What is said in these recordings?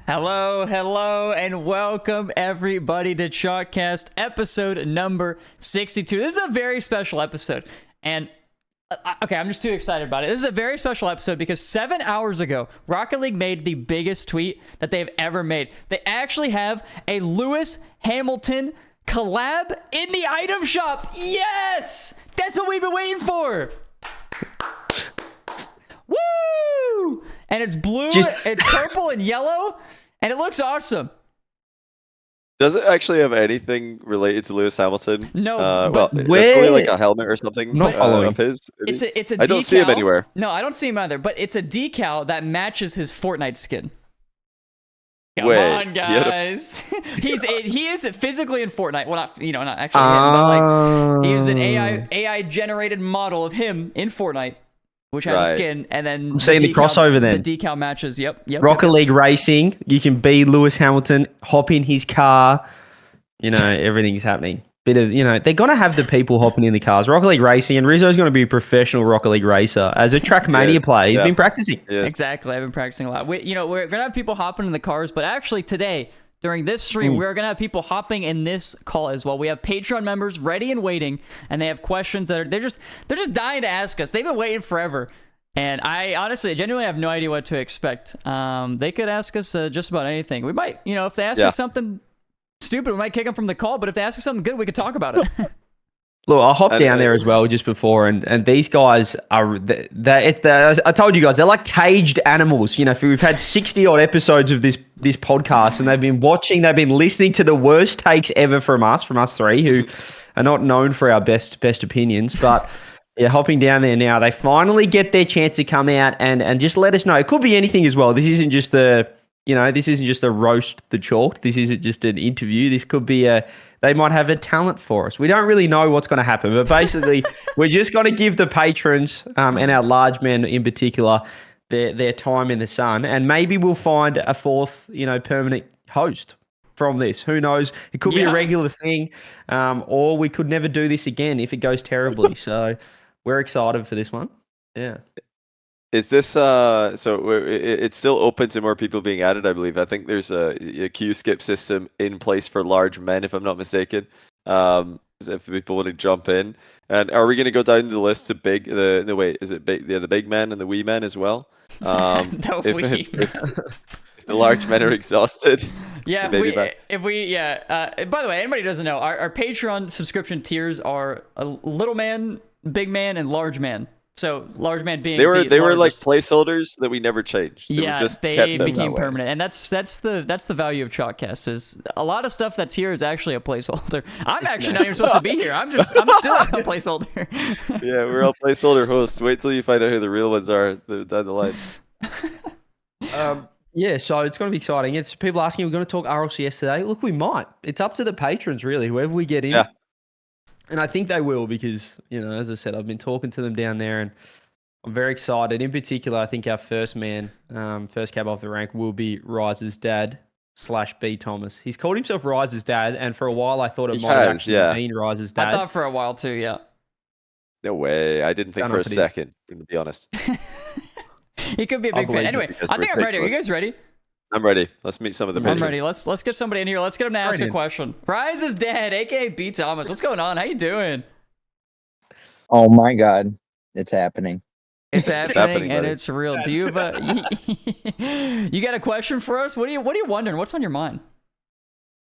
Hello, and welcome everybody to Chalkcast episode number 62. This is a very special episode, and okay, I'm just too excited about it. This is a very special episode because 7 hours ago, Rocket League made the biggest tweet that they've ever made. They actually have a Lewis Hamilton collab in the item shop. Yes! That's what we've been waiting for! Woo! And it's blue, it's purple, and yellow, and it looks awesome. Does it actually have anything related to Lewis Hamilton? No, well, it's probably like a helmet or something of his. It's a decal. I don't see him anywhere. No, I don't see him either, but it's a decal that matches his Fortnite skin. Come on, guys. He is physically in Fortnite. Well, not actually him, but like he is an AI generated model of him in Fortnite, which has a skin, and then I'm seeing the crossover then. The decal matches. Yep. Rocket League Racing. You can be Lewis Hamilton, hop in his car. Everything's happening. They're gonna have the people hopping in the cars. Rocket League Racing, and Rizzo's gonna be a professional Rocket League racer as a Trackmania player. He's been practicing. Yes. Exactly, I've been practicing a lot. We're gonna have people hopping in the cars, but actually today, during this stream, we're gonna have people hopping in this call as well. We have Patreon members ready and waiting, and they have questions that they're just dying to ask us. They've been waiting forever, and I honestly, genuinely have no idea what to expect. They could ask us just about anything. We might, if they ask us something stupid, we might kick them from the call, but if they ask us something good, we could talk about it. Look, I hopped down there as well just before, and these guys are, I told you guys, they're like caged animals. We've had 60 odd episodes of this podcast, and they've been listening to the worst takes ever from us three, who are not known for our best opinions, but yeah, hopping down there now, they finally get their chance to come out and just let us know. It could be anything as well. This isn't just a roast the chalk. This isn't just an interview. This could be they might have a talent for us. We don't really know what's going to happen, but basically we're just going to give the patrons and our large men in particular their time in the sun, and maybe we'll find a fourth, permanent host from this. Who knows? It could be a regular thing, or we could never do this again if it goes terribly. So we're excited for this one. Yeah. Is this so? It's still open to more people being added, I believe. I think there's a queue skip system in place for large men, if I'm not mistaken. If people want to jump in, and are we going to go down the list to big? Is it big? The big men and the wee men as well? If the large men are exhausted. Yeah, by the way, anybody who doesn't know, our Patreon subscription tiers are a little man, big man, and large man. So large man being they were like placeholders that we never changed. They became permanent, and that's the value of Chalkcast. Is a lot of stuff that's here is actually a placeholder. I'm actually not even supposed to be here. I'm still a placeholder. Yeah, we're all placeholder hosts. Wait till you find out who the real ones are down the line. Yeah, so it's going to be exciting. It's people asking, we're going to talk RLCS today. Look, we might. It's up to the patrons, really, whoever we get in. Yeah. And I think they will because, as I said, I've been talking to them down there and I'm very excited. In particular, I think our first man, first cab off the rank will be Rise's dad / B Thomas. He's called himself Rise's dad, and for a while I thought it might have actually been Rise's dad. I thought for a while too, yeah. No way. I didn't think for a second, to be honest. He could be a big fan. Anyway, I think I'm ready. Are you guys ready? I'm ready. Let's meet some of the patrons. I'm ready. Let's get somebody in here. Let's get him to ask a question. Rise is dead, aka B Thomas. What's going on? How you doing? Oh my God, it's happening. It's happening, and it's real. Do you have you got a question for us? What are you wondering? What's on your mind?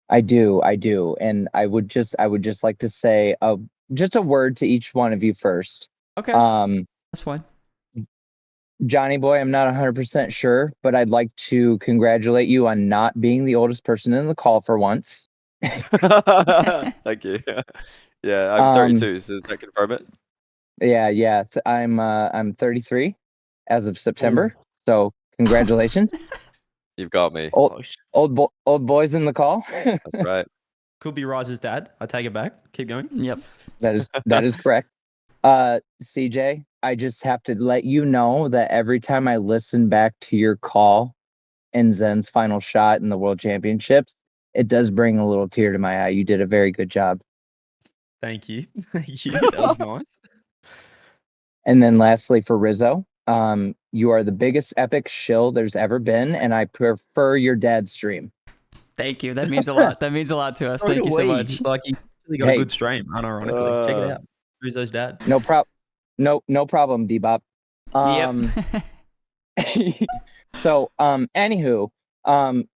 I do, and I would just like to say just a word to each one of you first. Okay. That's fine. Johnny boy, I'm not 100% sure, but I'd like to congratulate you on not being the oldest person in the call for once. Thank you. Yeah, I'm 32, so does that confirm it? Yeah. I'm 33 as of September, so congratulations. You've got me. Old boys in the call. That's right. Could be Rise's dad. I take it back. Keep going. Yep. That is correct. CJ, I just have to let you know that every time I listen back to your call in Zen's final shot in the World Championships, it does bring a little tear to my eye. You did a very good job. Thank you. That was nice. And then lastly, for Rizzo, You are the biggest epic shill there's ever been, and I prefer your dad's stream. Thank you. That means a lot. That means a lot to us. So Thank do you so we. much. Like, you really got a Hey. good stream, unironically. Check it out. Rizzo's dad. No problem, Debop. Um, So, anywho,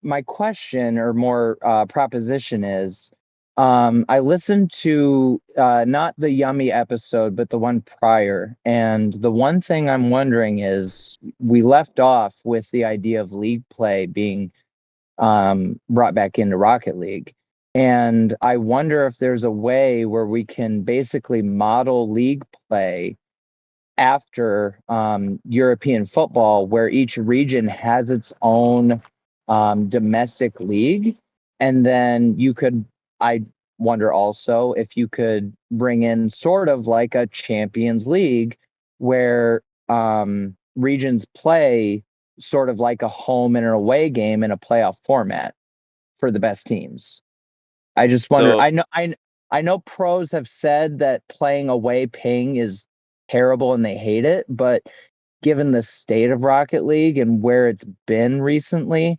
my question or more proposition is, I listened to not the Yummy episode, but the one prior, and the one thing I'm wondering is, we left off with the idea of league play being brought back into Rocket League. And I wonder if there's a way where we can basically model league play after European football, where each region has its own domestic league. And then I wonder also if you could bring in sort of like a Champions League where regions play sort of like a home and an away game in a playoff format for the best teams. I just wonder. So- I know pros have said that playing away ping is terrible and they hate it, but given the state of Rocket League and where it's been recently,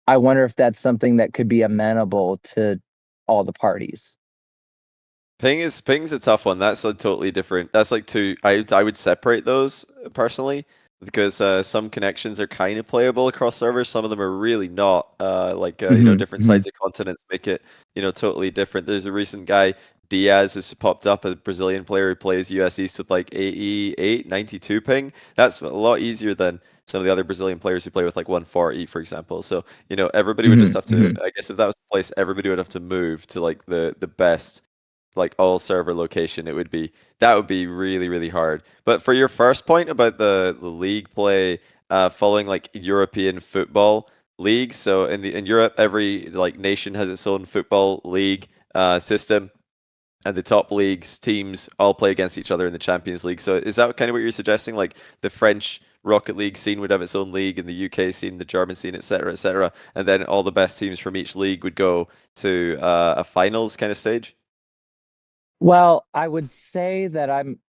I wonder if that's something that could be amenable to all the parties. Ping's a tough one. That's a totally different. That's like two. I would separate those personally because some connections are kind of playable across servers. Some of them are really not. Different sides of continents make it totally different. There's a recent guy Diaz has popped up, a Brazilian player who plays US East with like 88, 92 ping. That's a lot easier than some of the other Brazilian players who play with like 140, for example. So everybody would just have to. I guess if that was the place, everybody would have to move to like the best like all server location. That would be really, really hard. But for your first point about the league play following like European football leagues, so in Europe, every like nation has its own football league system, and the top leagues teams all play against each other in the Champions League. So is that kind of what you're suggesting? Like the French Rocket League scene would have its own league, and the UK scene, the German scene, etc., and then all the best teams from each league would go to a finals kind of stage? Well, I would say that I'm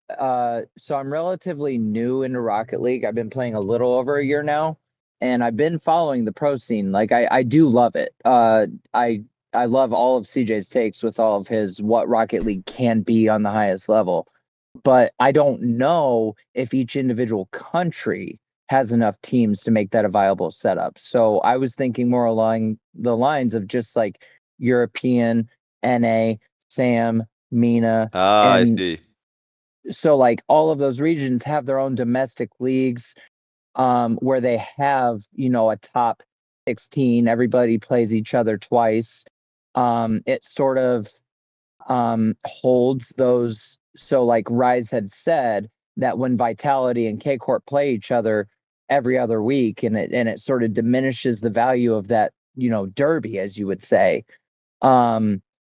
relatively new into Rocket League. I've been playing a little over a year now, and I've been following the pro scene. Like I do love it. I love all of CJ's takes with all of his what Rocket League can be on the highest level. But I don't know if each individual country has enough teams to make that a viable setup. So I was thinking more along the lines of just like European, NA, SAM, MENA, I and see. so like all of those regions have their own domestic leagues where they have a top 16. Everybody plays each other twice. It sort of holds those. So like Rise had said that when Vitality and K Corp play each other every other week, and it sort of diminishes the value of that derby, as you would say.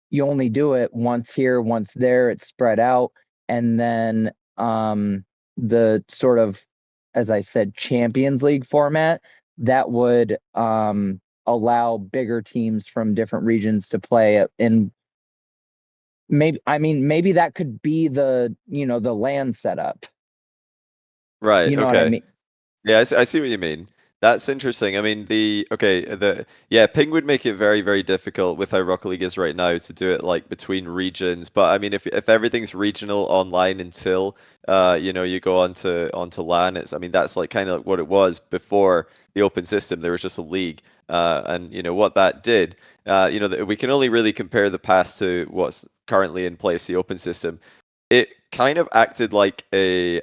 You only do it once here, once there. It's spread out, and then the sort of, as I said, Champions League format that would allow bigger teams from different regions to play in. Maybe that could be the the LAN setup. Right. You know what I Okay. mean? Yeah, I see what you mean. That's interesting. I mean, ping would make it very, very difficult with how Rocket League is right now to do it like between regions. But I mean, if everything's regional online until you go onto LAN, that's like kind of like what it was before the open system. There was just a league, and what that did. We can only really compare the past to what's currently in place, the open system. It kind of acted like a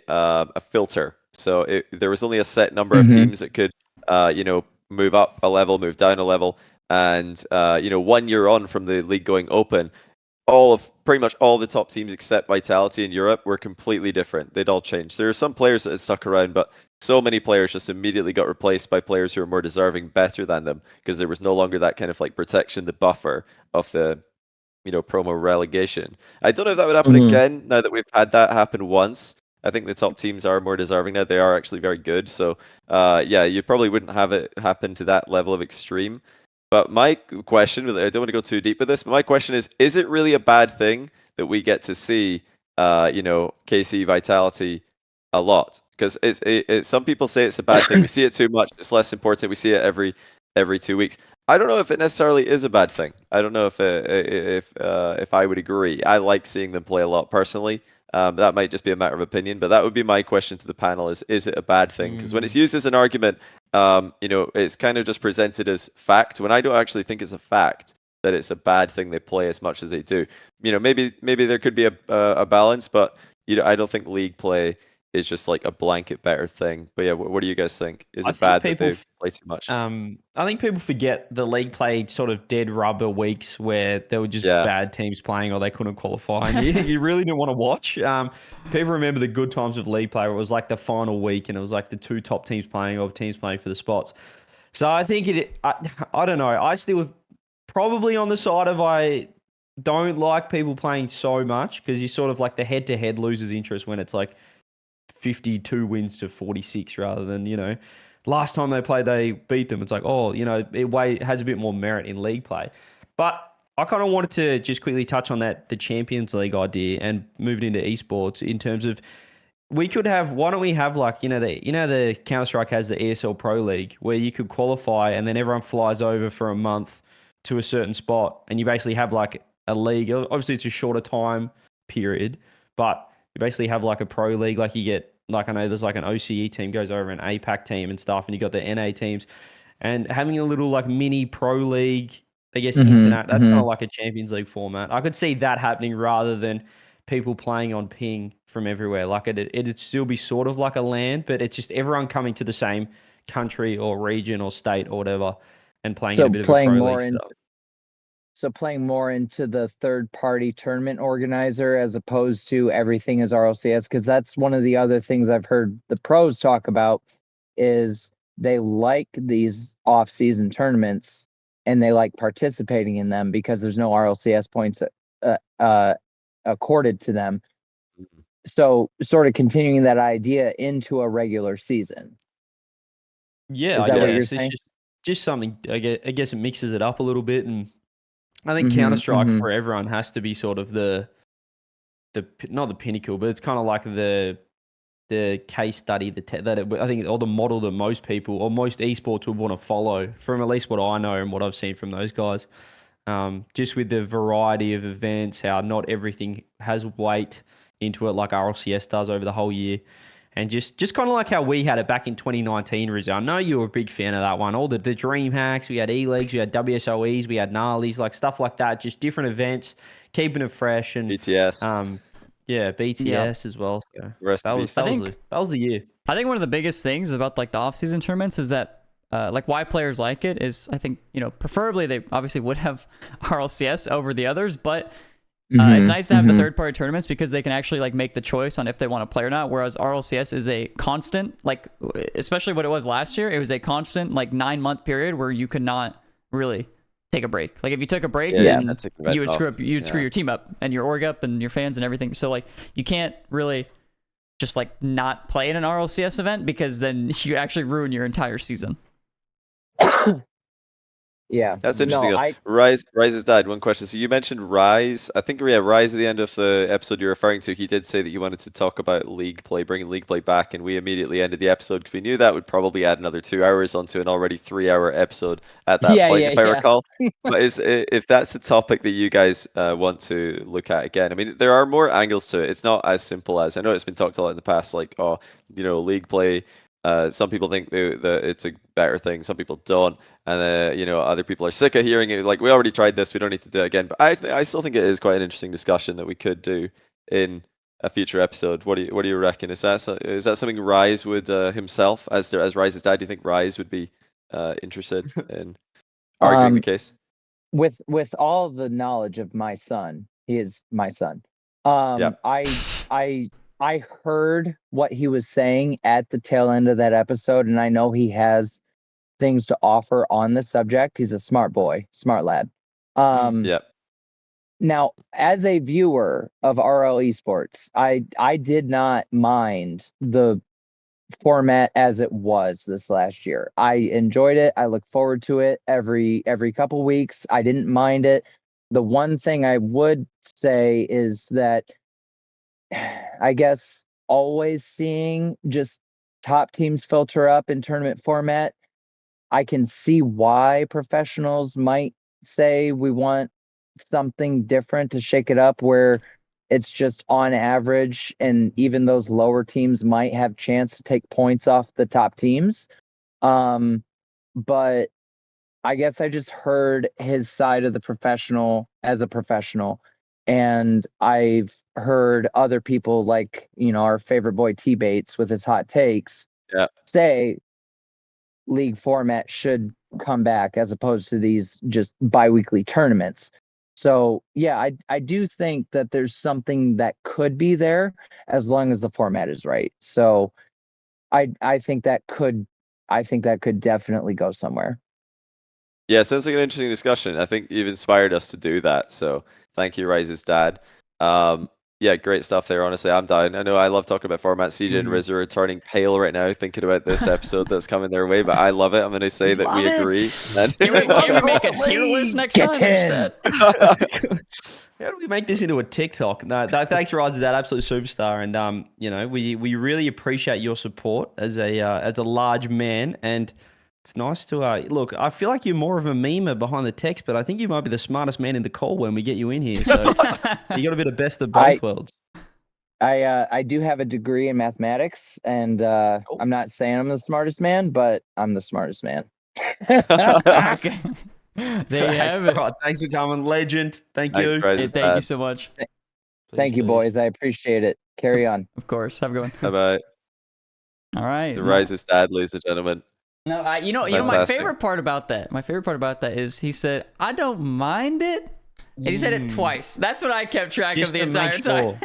filter. So there was only a set number of teams that could, move up a level, move down a level, and 1 year on from the league going open, pretty much all the top teams except Vitality in Europe were completely different. They'd all changed. There are some players that had stuck around, but so many players just immediately got replaced by players who are more deserving, better than them, because there was no longer that kind of like protection, the buffer of the promo relegation. I don't know if that would happen again now that we've had that happen once. I think the top teams are more deserving now. They are actually very good. So, you probably wouldn't have it happen to that level of extreme. But my question, I don't want to go too deep with this, but my question is it really a bad thing that we get to see, KC Vitality a lot because some people say it's a bad thing. We see it too much. It's less important. We see it every 2 weeks. I don't know if it necessarily is a bad thing. I don't know if I would agree. I like seeing them play a lot personally. That might just be a matter of opinion, but that would be my question to the panel: is it a bad thing? Because when it's used as an argument, it's kind of just presented as fact. When I don't actually think it's a fact that it's a bad thing they play as much as they do. Maybe there could be a balance, but I don't think league play is just like a blanket better thing. But yeah, what do you guys think? Is it bad that they play too much? I think people forget the league played sort of dead rubber weeks where there were just bad teams playing or they couldn't qualify. And you really didn't want to watch. People remember the good times of league play where it was like the final week and it was like the two top teams playing or teams playing for the spots. So I think I don't know. I still probably on the side of I don't like people playing so much because you sort of like the head-to-head loses interest when it's like 52 wins to 46 rather than, last time they played, they beat them. It's like, it has a bit more merit in league play. But I kind of wanted to just quickly touch on the Champions League idea and move it into esports in terms of why don't we have like, the Counter-Strike has the ESL Pro League where you could qualify and then everyone flies over for a month to a certain spot and you basically have like a league. Obviously it's a shorter time period, but you basically have like a pro league, like you get, like I know there's like an OCE team goes over an APAC team and stuff, and you got the NA teams, and having a little like mini pro league, I guess internet. That's kind of like a Champions League format. I could see that happening rather than people playing on ping from everywhere. Like it'd still be sort of like a LAN, but it's just everyone coming to the same country or region or state or whatever and playing a bit of a pro league stuff. So playing more into the third-party tournament organizer as opposed to everything is RLCS, because that's one of the other things I've heard the pros talk about is they like these off-season tournaments and they like participating in them because there's no RLCS points accorded to them. So sort of continuing that idea into a regular season. Yeah, is that what you're saying? It's just something, I guess it mixes it up a little bit, and I think Counter-Strike for everyone has to be sort of the not the pinnacle, but it's kind of like the case study I think, or the model that most people or most esports would want to follow from at least what I know and what I've seen from those guys. Just with the variety of events, how not everything has weight into it like RLCS does over the whole year. And just kind of like how we had it back in 2019, Rizzo. I know you were a big fan of that one. All the dream hacks, we had E-Leagues, we had WSOEs, we had Gnarlies, like stuff like that. Just different events, keeping it fresh. And BTS. BTS as well. So that was the year. I think one of the biggest things about like the off-season tournaments is that like why players like it is, I think, preferably they obviously would have RLCS over the others, but it's nice to have the third-party tournaments because they can actually like make the choice on if they want to play or not. Whereas RLCS is a constant, like especially what it was last year, it was a constant like 9-month period where you could not really take a break. Like if you took a break, then you would screw your team up and your org up and your fans and everything. So like you can't really just like not play in an RLCS event because then you actually ruin your entire season. Yeah, that's interesting. No, Rise has died. One question. So you mentioned Rise. I think Rise at the end of the episode you're referring to. He did say that you wanted to talk about league play, bringing league play back, and we immediately ended the episode because we knew that would probably add another 2 hours onto an already 3-hour episode at that point, if I recall. But if that's a topic that you guys want to look at again, I mean, there are more angles to it. It's not as simple as, I know it's been talked a lot in the past, like league play. Some people think that it's a better thing. Some people don't, and other people are sick of hearing it. Like, we already tried this, we don't need to do it again. But I still think it is quite an interesting discussion that we could do in a future episode. What do you reckon? Is that something Rise would himself, as Rise's dad? Do you think Rise would be interested in arguing the case? With all the knowledge of my son, he is my son. I heard what he was saying at the tail end of that episode, and I know he has things to offer on the subject. He's a smart boy, smart lad. Now, as a viewer of RL Esports, I did not mind the format as it was this last year. I enjoyed it. I look forward to it every couple weeks. I didn't mind it. The one thing I would say is that I guess always seeing just top teams filter up in tournament format. I can see why professionals might say we want something different to shake it up where it's just on average, and even those lower teams might have chance to take points off the top teams. But I guess I just heard his side of the professional as a professional, and I've heard other people like, our favorite boy T Bates with his hot takes Yeah. say league format should come back as opposed to these just biweekly tournaments. So yeah, I do think that there's something that could be there as long as the format is right. So I think that could definitely go somewhere. Yeah, sounds like an interesting discussion. I think you've inspired us to do that. So thank you, Rise's dad. Yeah, great stuff there. Honestly, I'm down. I know I love talking about format. CJ and Riz are turning pale right now thinking about this episode that's coming their way, but I love it. I'm going to say that we agree. Can we make a tier list next time instead? How do we make this into a TikTok? No, thanks, Rise, that absolute superstar, and we really appreciate your support as a large man, and it's nice to look. I feel like you're more of a memer behind the text, but I think you might be the smartest man in the call when we get you in here. So you got a bit of best of both worlds. I do have a degree in mathematics, and I'm not saying I'm the smartest man, but I'm the smartest man. Okay. There you have it. Right, thanks for coming, legend. Thank you. Thanks, Thank you so much. Thank you, boys. I appreciate it. Carry on. Of course. Have a good one. Bye-bye. All right. The Rise's dad, ladies and gentlemen. No, you know, my favorite part about that is he said, "I don't mind it," and he said it twice. That's what I kept track of the entire time.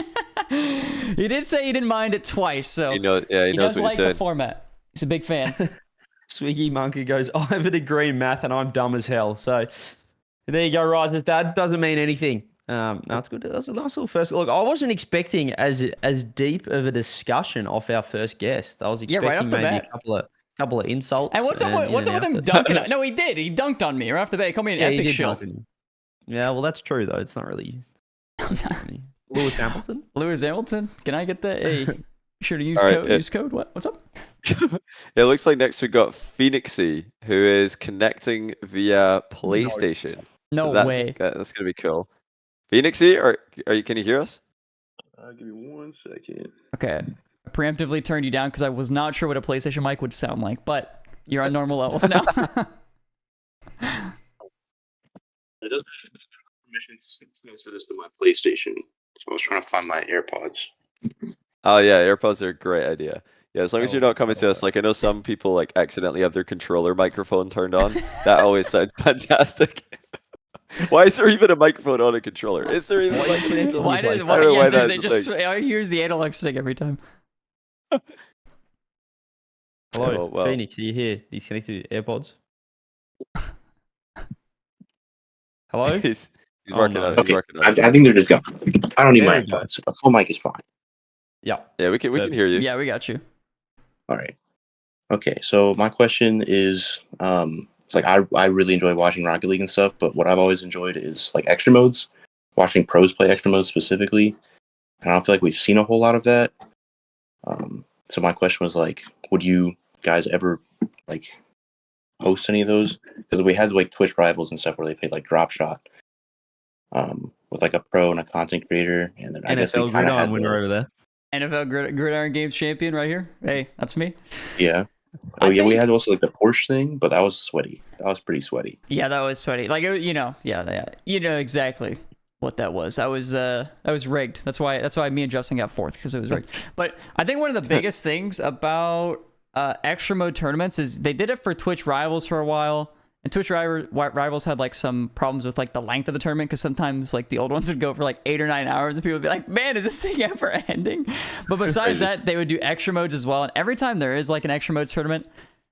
He did say he didn't mind it twice, so he knows what does he's like doing. the format. He's a big fan. Swiggy Monkey goes, I have a degree in math and I'm dumb as hell. So there you go, Rises. That doesn't mean anything. No, it's good. That's a nice little first look. I wasn't expecting as deep of a discussion off our first guest. I was expecting right off the maybe bat. a couple of insults. And what's up with him dunking? No, he did. He dunked on me right off the bat. He called me an epic shit. Yeah, well, that's true though. It's not really. Lewis Hamilton. Lewis Hamilton. Can I get that? Hey, sure to use All right, code. Use code. What's up? It looks like next we got Phoenixy, who is connecting via PlayStation. No So way. That's gonna be cool. Phoenixy, can you hear us? Give me 1 second. Okay. I preemptively turned you down because I was not sure what a PlayStation mic would sound like, but you're on normal levels now. It doesn't have permission to transfer this to my PlayStation, so I was trying to find my AirPods. Oh yeah, AirPods are a great idea. Yeah, as long as you're not coming to us, like I know some people like accidentally have their controller microphone turned on. That always sounds fantastic. Why is there even a microphone on a controller? Is there even? Why does they just? I use the analog stick every time. Hello, well. Phoenix. Are you here? He's connected to AirPods. Hello. He's working on it. Okay, He's working on it. I think they're just gone. I don't need There my we go. AirPods. A full mic is fine. Yeah. Yeah, we can hear you. Yeah, we got you. All right. Okay, so my question is, it's like I really enjoy watching Rocket League and stuff, but what I've always enjoyed is like extra modes, watching pros play extra modes specifically. And I don't feel like we've seen a whole lot of that. So my question was like, would you guys ever like host any of those? Because we had like Twitch rivals and stuff where they played like Drop Shot, with like a pro and a content creator, and then I guess we NFL kind of Gridiron had winner over there. NFL Gridiron Games champion right here. Hey, that's me. yeah. I Oh yeah, we think- had also like the Porsche thing, but that was sweaty. That was pretty sweaty. Yeah, that was sweaty. Like you know exactly what that was. That was rigged. That's why me and Justin got fourth, because it was rigged. But I think one of the biggest things about extra mode tournaments is they did it for Twitch rivals for a while. And Twitch rivals had like some problems with like the length of the tournament, because sometimes like the old ones would go for like 8 or 9 hours and people would be like, man, is this thing ever ending? But besides that, they would do extra modes as well. And every time there is like an extra modes tournament,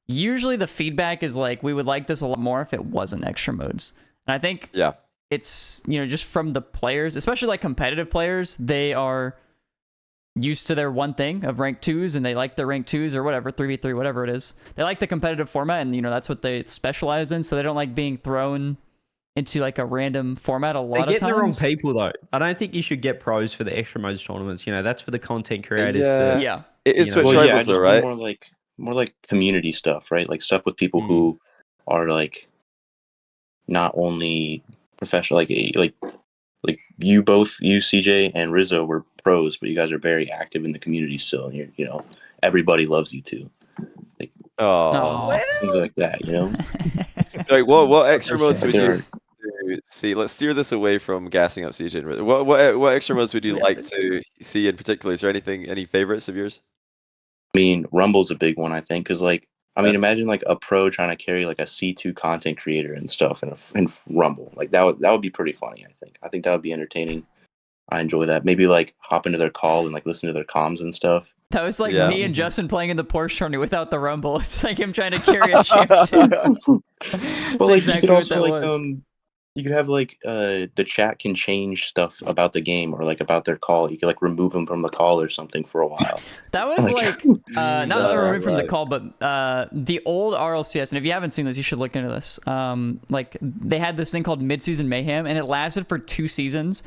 usually the feedback is like, we would like this a lot more if it wasn't extra modes. And I think it's, just from the players, especially like competitive players, they are used to their one thing of rank 2s, and they like their rank 2s or whatever, 3v3, whatever it is. They like the competitive format, and that's what they specialize in, so they don't like being thrown into like a random format a They're lot of getting the wrong times. people though. I don't think you should get pros for the extra modes tournaments. That's for the content creators. Yeah. Yeah. It is Switch Well, Well, yeah, Rivals, though, just right? more like community stuff, right? Like stuff with people Mm. who are like not only professional, like you both, you CJ and Rizzo were pros, but you guys are very active in the community still. And you're, everybody loves you too. Oh. Oh. Things like that, So, like, what extra modes would There you see? Let's steer this away from gassing up CJ. and Rizzo. What extra modes would you like to see in particular? Is there any favorites of yours? I mean, Rumble's a big one, I think, because I mean, Yeah. imagine like a pro trying to carry like a C2 content creator and stuff in Rumble. Like that would be pretty funny. I think that would be entertaining. I enjoy that. Maybe like hop into their call and like listen to their comms and stuff. That was like Yeah. me and Justin playing in the Porsche tourney without the rumble. It's like him trying to carry a champ too. That's But like exactly you could what also that like was. you could have like the chat can change stuff about the game or like about their call. You could like remove them from the call or something for a while. That was Like- like not that they're Right, removed from the right. call, but the old RLCS. And if you haven't seen this, you should look into this. Like they had this thing called Mid-Season Mayhem, and it lasted for 2 seasons.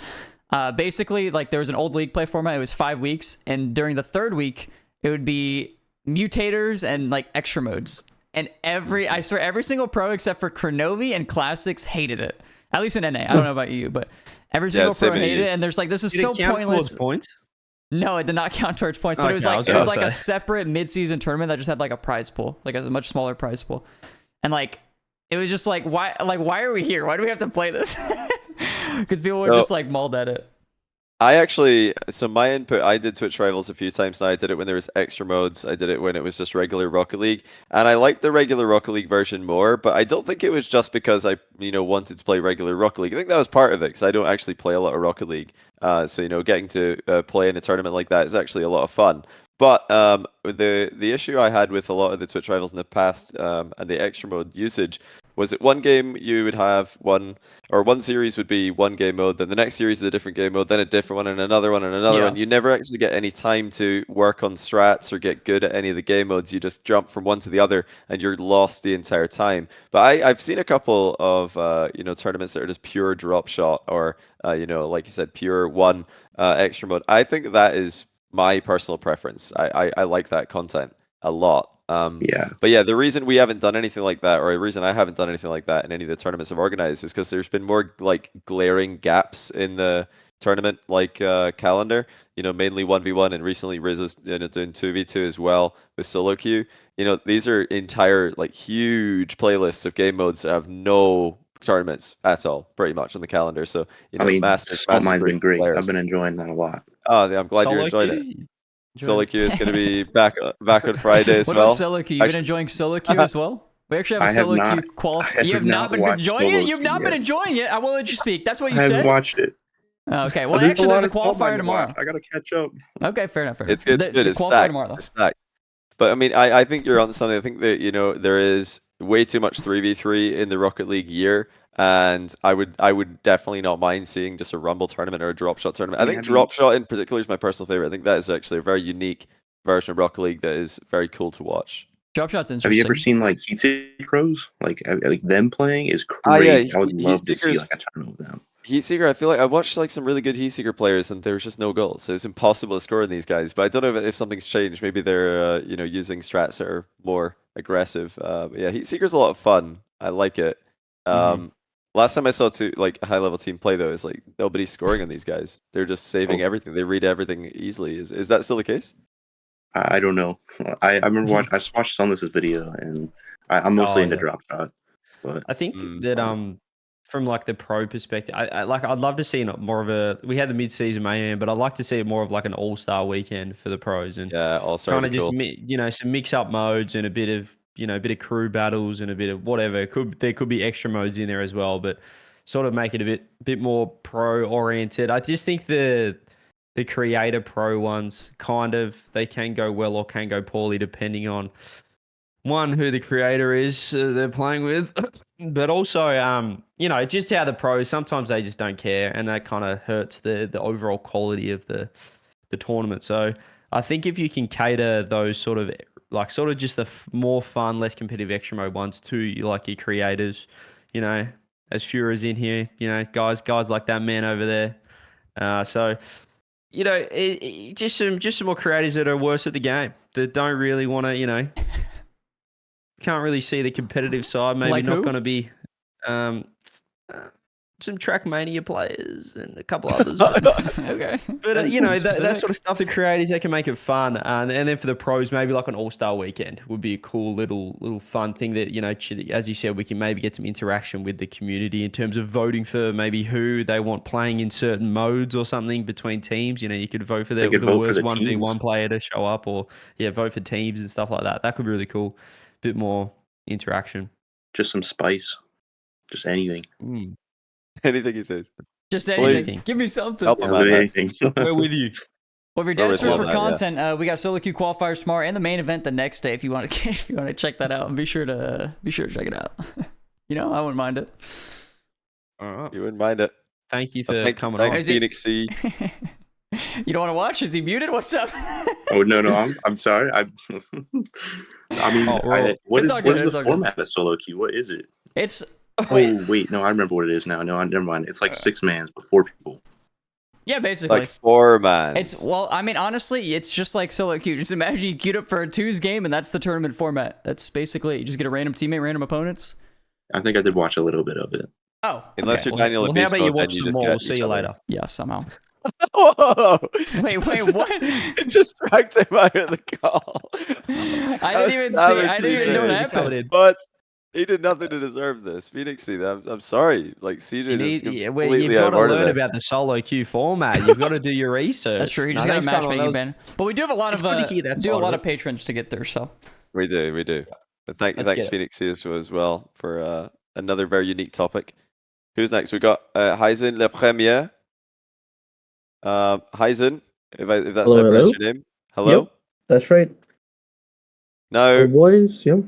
Basically, like there was an old league play format. It was 5 weeks, and during the 3rd week, it would be mutators and like extra modes. And I swear, every single pro except for Cronovi and Classics hated it. At least in NA. I don't know about you, but every single same pro in hated EU. it. And there's like, this is Did so it count pointless. towards points? No, it did not count towards points, but Okay, it was I like was it was gonna like a say. separate mid-season tournament that just had like a prize pool, like a much smaller prize pool, and like it was just like why are we here? Why do we have to play this? Because people were No. just like mauled at it. So my input, I did Twitch Rivals a few times now. I did it when there was extra modes. I did it when it was just regular Rocket League. And I liked the regular Rocket League version more, but I don't think it was just because I, wanted to play regular Rocket League. I think that was part of it, because I don't actually play a lot of Rocket League. So, getting to play in a tournament like that is actually a lot of fun. But the issue I had with a lot of the Twitch Rivals in the past and the extra mode usage was that one game you would have one series would be one game mode, then the next series is a different game mode, then a different one, and another one, and another Yeah. one. You never actually get any time to work on strats or get good at any of the game modes. You just jump from one to the other, and you're lost the entire time. But I've seen a couple of tournaments that are just pure drop shot or like you said, pure one extra mode. I think that is my personal preference. I like that content a lot. Yeah. But yeah, the reason we haven't done anything like that, or the reason I haven't done anything like that in any of the tournaments I've organized, is because there's been more like glaring gaps in the tournament calendar. Mainly 1v1, and recently Rizzo's doing 2v2 as well with solo queue. These are entire like huge playlists of game modes that have no tournaments at all, pretty much on the calendar. So I mean, massive mine's been great. players. I've been enjoying that a lot. Oh, yeah, I'm glad you Solo enjoyed it. queue? Solo queue is going to be back on Friday as What well. about solo queue? You've been Actually- enjoying solo queue as well? We actually have a I have solo not- queue qualify. I You have have not not been watched enjoying solo it. You've queue not been yet. enjoying it. I will let you speak. That's what you I said. haven't watched it. Okay. Well, There's actually, there's a lot of qualifier to tomorrow. watch. I gotta catch up. Okay, fair enough. Fair enough. It's good. The It's qualifier stacked. tomorrow, though. It's stacked. But I mean, I think you're on something. I think that there is way too much 3v3 in the Rocket League year, and I would definitely not mind seeing just a Rumble tournament or a Drop Shot tournament. I think Drop Shot in particular is my personal favorite. I think that is actually a very unique version of Rocket League that is very cool to watch. Drop shot's interesting. Have you ever seen like Heat Seeker pros? Like them playing is Ah, yeah, crazy. I would Heat love to see Seeker's- like a tournament with them. Heatseeker, I feel like I watched like some really good Heatseeker players, and there was just no goals. So it's impossible to score in these guys. But I don't know if something's changed. Maybe they're using strats that are more aggressive. But yeah, Heatseeker's a lot of fun. I like it. Last time I saw a high level team play though, is like nobody's scoring on these guys. They're just saving everything. They read everything easily. Is that still the case? I don't know. I remember I watched Sunless's video, and I'm mostly into yeah. drop shot. But I think Mm, that from like the pro perspective, I'd love to see more of a. We had the mid-season mayhem, but I'd like to see it more of like an all-star weekend for the pros and Yeah, all-star. kind of would be just cool. some mix-up modes and a bit of crew battles and a bit of whatever. There could be extra modes in there as well, but sort of make it a bit more pro-oriented. I just think the creator pro ones they can go well or can go poorly depending on one, who the creator is they're playing with, but also just how the pros sometimes they just don't care, and that kind of hurts the overall quality of the tournament. So I think if you can cater those sort of just the more fun, less competitive extra mode ones to like your creators, as Fura's in here. Guys like that man over there. So just some more creators that are worse at the game, that don't really want to, can't really see the competitive side. Maybe Like not who? going to be some Trackmania players and a couple others. Okay. But That's that specific. sort of stuff, the creators, they can make it fun. And then for the pros, maybe like an all-star weekend would be a cool little fun thing that, as you said, we can maybe get some interaction with the community in terms of voting for maybe who they want playing in certain modes or something between teams. You could vote for They the could vote for worst the 1v1 teams. player to show up, or vote for teams and stuff like that. That could be really cool. Bit more interaction. Just some spice. Just anything. Anything he says. Just Please. anything. Give me something. Help him Yeah, out, man. anything. We're with you. Well, if you're We're with desperate you for on that, yeah. content, we got solo queue qualifiers tomorrow and the main event the next day. If you want to check that out, and be sure to check it out. I wouldn't mind it. All right. You wouldn't mind it. Thank you for coming Thanks, Is it- Phoenix C. You don't want to watch? Is he muted? What's up? Oh no, I'm sorry. I mean, what It's is all good, it's the all good. format of solo queue? What is it? It's Oh wait, no, I remember what it is now. No, never mind. It's like 6 mans but 4 people. yeah, basically. Like 4 man. Honestly, it's just like solo queue. Just imagine you queued up for a 2's game, and that's the tournament format. That's basically it. You just get a random teammate, random opponents. I think I did watch a little bit of it. Oh, Unless okay. you're Daniel Well, in how beast about you mode, then watch you some just more? get We'll see each you other. later. Yeah, somehow. Whoa! Wait, what? It just dragged him out of the call. I didn't even know what happened. But he did nothing to deserve this. Phoenix C, I'm sorry. Like CJ just completely You've got to outrunning learn it. about the solo queue format. You've got to do your research. That's true. You No, just got a thanks, Carl. matchmaking That was- ban. But we do have a lot It's of good to hear that side of it. patrons to get there. So We do. But Let's thanks get it. Phoenix C as well for another very unique topic. Who's next? We got Heisen Le Premier. Heisen, if that's Hello, how I pronounce hello? your name. Hello. Yep, that's right. Now, Oh, boys, yep.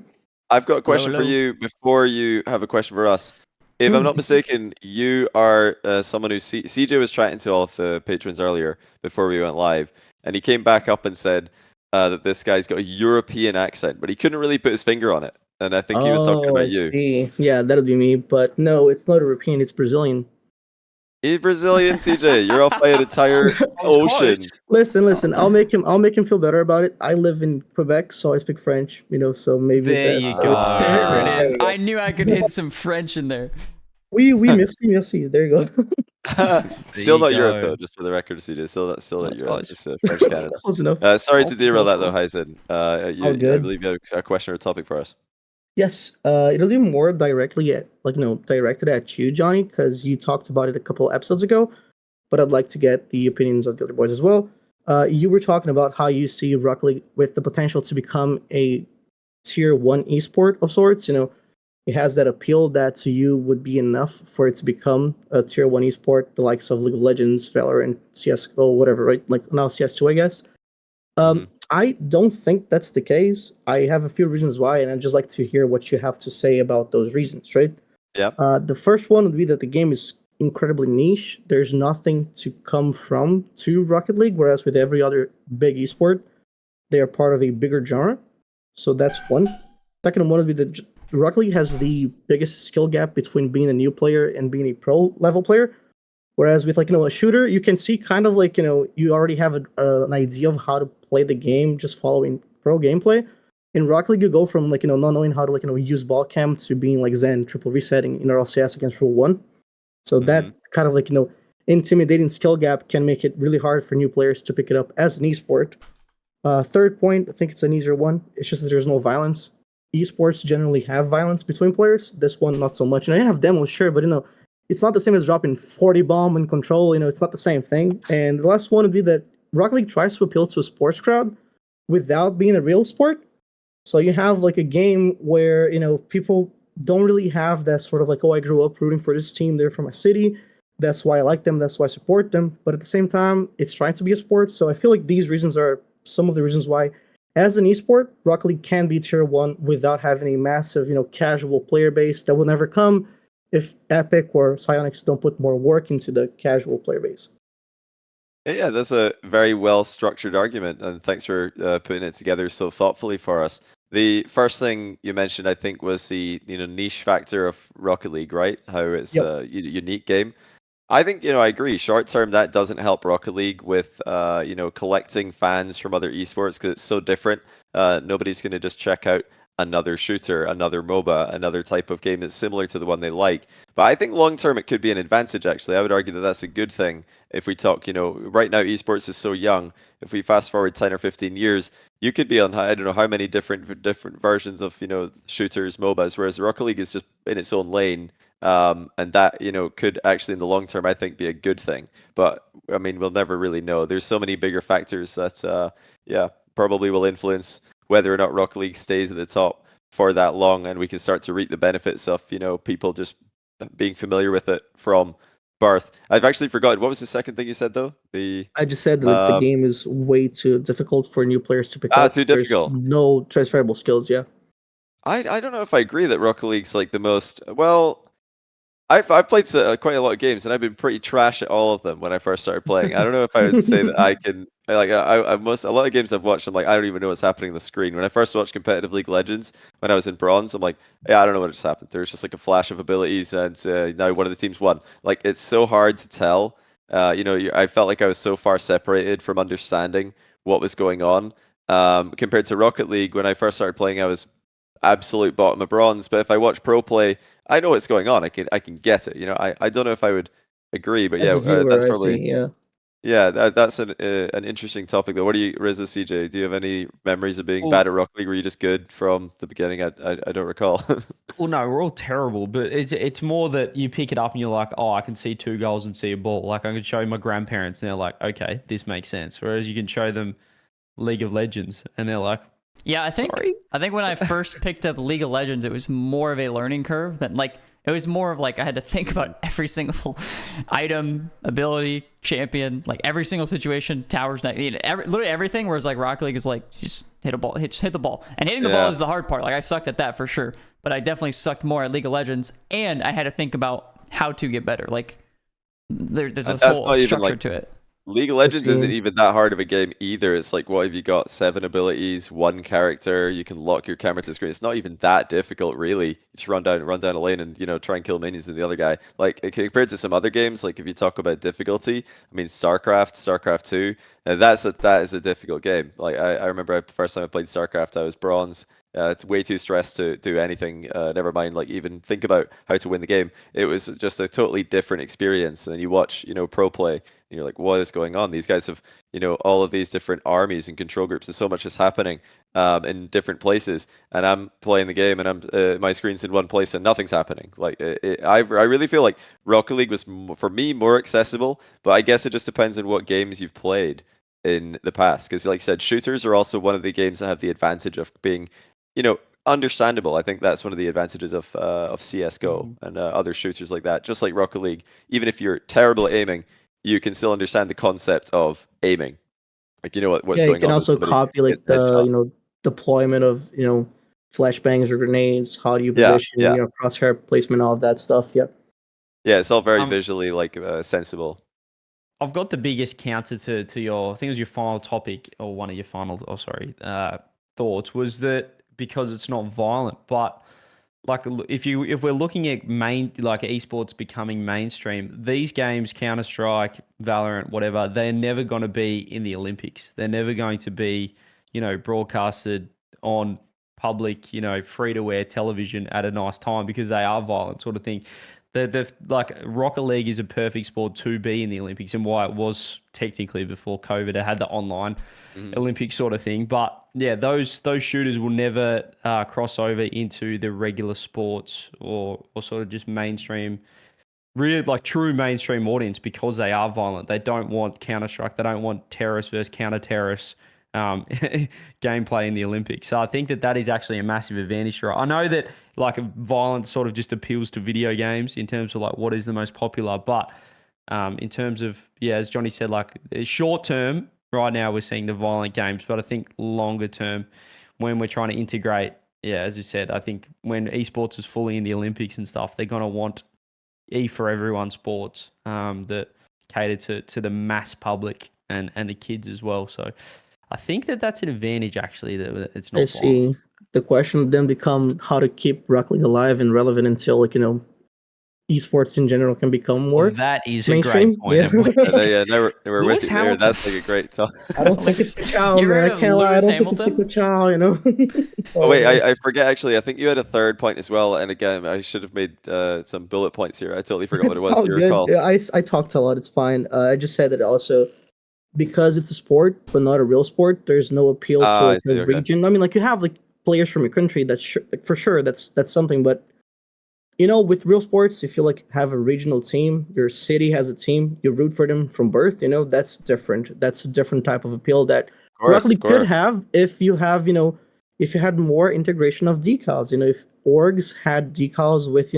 I've got a question for hello. you before you have a question for us. If I'm not mistaken, you are someone who CJ was chatting to all of the patrons earlier before we went live, and he came back up and said that this guy's got a European accent, but he couldn't really put his finger on it. And I think he was talking I about you. see. Yeah, that'd be me. But no, it's not European, it's Brazilian. He's Brazilian, CJ. You're off by an entire ocean. Listen, I'll make him feel better about it. I live in Quebec, so I speak French, so maybe There that- you Ah. go. there it There is. you go. I knew I could hit some French in there. Oui, merci. There you go. Still you not Europe go. though, just for the record, CJ. Still not That's Europe. close. It's French Canada. Close enough. Sorry to Oh, derail that oh, though, Heisen. I good. believe you had a question or topic for us. Yes, it'll be more directly directed at you, Johnny, because you talked about it a couple episodes ago. But I'd like to get the opinions of the other boys as well. You were talking about how you see Rocket League with the potential to become a tier 1 esport of sorts. It has that appeal that to you would be enough for it to become a tier 1 esport, the likes of League of Legends, Valorant, CSGO, whatever, right? Like now CS2, I guess. I don't think that's the case. I have a few reasons why, and I'd just like to hear what you have to say about those reasons, right? Yeah. The first one would be that the game is incredibly niche. There's nothing to come from to Rocket League, whereas with every other big esport, they are part of a bigger genre. So that's one. Second one would be that Rocket League has the biggest skill gap between being a new player and being a pro level player. Whereas with a shooter, you can see kind of you already have an idea of how to play the game just following pro gameplay. In Rocket League, you go from not knowing how to use ball cam to being like Zen, triple resetting in LCS against Rule 1. So that kind of intimidating skill gap can make it really hard for new players to pick it up as an esport. Third point, I think it's an easier one. It's just that there's no violence. Esports generally have violence between players. This one, not so much. And I have demos, sure, but it's not the same as dropping 40 bomb and control. It's not the same thing. And the last one would be that Rocket League tries to appeal to a sports crowd without being a real sport. So you have a game where people don't really have that sort of I grew up rooting for this team. They're from my city. That's why I like them. That's why I support them. But at the same time, it's trying to be a sport. So I feel like these reasons are some of the reasons why, as an esport, Rocket League can be tier 1 without having a massive, casual player base that will never come if Epic or Psyonix don't put more work into the casual player base. Yeah, that's a very well structured argument, and thanks for putting it together so thoughtfully for us. The first thing you mentioned, I think, was the niche factor of Rocket League, right? How it's Yep. a unique game. I think, I agree. Short term, that doesn't help Rocket League with, collecting fans from other esports because it's so different. Nobody's going to just check out another shooter, another MOBA, another type of game that's similar to the one they like. But I think long term, it could be an advantage, actually. I would argue that that's a good thing if we talk, right now, esports is so young. If we fast forward 10 or 15 years, you could be on, I don't know how many different versions of, shooters, MOBAs, whereas Rocket League is just in its own lane. And that, could actually in the long term, I think, be a good thing. But I mean, we'll never really know. There's so many bigger factors that, probably will influence whether or not Rocket League stays at the top for that long, and we can start to reap the benefits of, people just being familiar with it from birth. I've actually forgotten, what was the second thing you said though? I just said that like, the game is way too difficult for new players to pick up. Too difficult. There's no transferable skills. Yeah. I don't know if I agree that Rocket League's like the most well. I've played quite a lot of games, and I've been pretty trash at all of them when I first started playing. I don't know if I would say that I can. A lot of games I've watched, I'm like, I don't even know what's happening on the screen. When I first watched competitive League Legends, when I was in bronze, I'm like, yeah, I don't know what just happened. There's just like a flash of abilities, and now one of the teams won. Like, it's so hard to tell. I felt like I was so far separated from understanding what was going on. Compared to Rocket League, when I first started playing, I was absolute bottom of bronze. But if I watch pro play, I know what's going on. I can get it. I don't know if I would agree, but As yeah, a viewer, that's I probably see. Yeah. yeah. That's an interesting topic though. What do you, Rizzo, CJ? Do you have any memories of being bad at Rocket League? Were you just good from the beginning? I don't recall. Well, no, we're all terrible, but it's more that you pick it up and you're like, oh, I can see 2 goals and see a ball. Like I can show my grandparents and they're like, okay, this makes sense. Whereas you can show them League of Legends and they're like, Yeah, sorry? I think when I first picked up League of Legends, it was more of a learning curve than like it was more of like I had to think about every single item, ability, champion, like every single situation, towers, literally everything. Whereas like Rocket League is like just hit a ball, just hit the ball, and hitting the ball is the hard part. Like I sucked at that for sure, but I definitely sucked more at League of Legends, and I had to think about how to get better. Like there's this whole structure to it. League of Legends isn't even that hard of a game either. It's like, what have you got? 7 abilities, 1 character. You can lock your camera to screen. It's not even that difficult, really. You just run down a lane and try and kill minions and the other guy. Like compared to some other games, like if you talk about difficulty, I mean StarCraft 2, that is a difficult game. Like I remember the first time I played StarCraft, I was bronze. It's way too stressed to do anything. Never mind, like even think about how to win the game. It was just a totally different experience. And then you watch, pro play, and you're like, what is going on? These guys have, all of these different armies and control groups, and so much is happening in different places. And I'm playing the game, and I'm my screen's in one place, and nothing's happening. Like I really feel like Rocket League was for me more accessible, but I guess it just depends on what games you've played in the past. Because, like I said, shooters are also one of the games that have the advantage of being understandable. I think that's one of the advantages of CS:GO and other shooters like that. Just like Rocket League, even if you're terrible at aiming, you can still understand the concept of aiming. Like what's going on. You can also copy like the deployment of flashbangs or grenades. How do you position crosshair placement, all of that stuff. Yep. Yeah, it's all very visually like sensible. I've got the biggest counter to your, I think it was your final topic or one of your final, thoughts was that because it's not violent, but like if we're looking at esports becoming mainstream, these games, Counter-Strike, Valorant, whatever, they're never going to be in the Olympics. They're never going to be, broadcasted on public, free-to-air television at a nice time because they are violent sort of thing. Like Rocket League is a perfect sport to be in the Olympics, and why it was technically before COVID, it had the online Olympic sort of thing. But yeah, those shooters will never cross over into the regular sports or sort of just mainstream, really like true mainstream audience because they are violent. They don't want Counter-Strike. They don't want terrorists versus counter-terrorists gameplay in the Olympics. So I think that is actually a massive advantage for it. I know that like violence sort of just appeals to video games in terms of like what is the most popular, but in terms of, as Johnny said, like short term, right now we're seeing the violent games, but I think longer term when we're trying to integrate, as you said, I think when esports is fully in the Olympics and stuff, they're going to want for everyone sports that cater to the mass public and the kids as well. So I think that's an advantage actually that it's not. I see. the question then become how to keep Rocket League alive and relevant until esports in general can become more That is a mainstream. great point. Yeah. No, we're with Lewis you there. Hamilton. That's like a great talk. I don't think it's the Chow, You man. heard I of can't lie. I Lewis don't think it's the Hamilton? Chow. Oh wait, man. I forget actually. I think you had a third point as well. And again, I should have made some bullet points here. I totally forgot what it It's was. all Do you good. recall? Yeah, I talked a lot. It's fine. I just said that also because it's a sport, but not a real sport. There's no appeal to I like the see. Okay. region. I mean, like you have like players from your country. That's like, for sure. That's something. But with real sports, if you like have a regional team, your city has a team, you root for them from birth. That's different. That's a different type of appeal that Rocket Of League could course. have if you have if you had more integration of decals. If orgs had decals with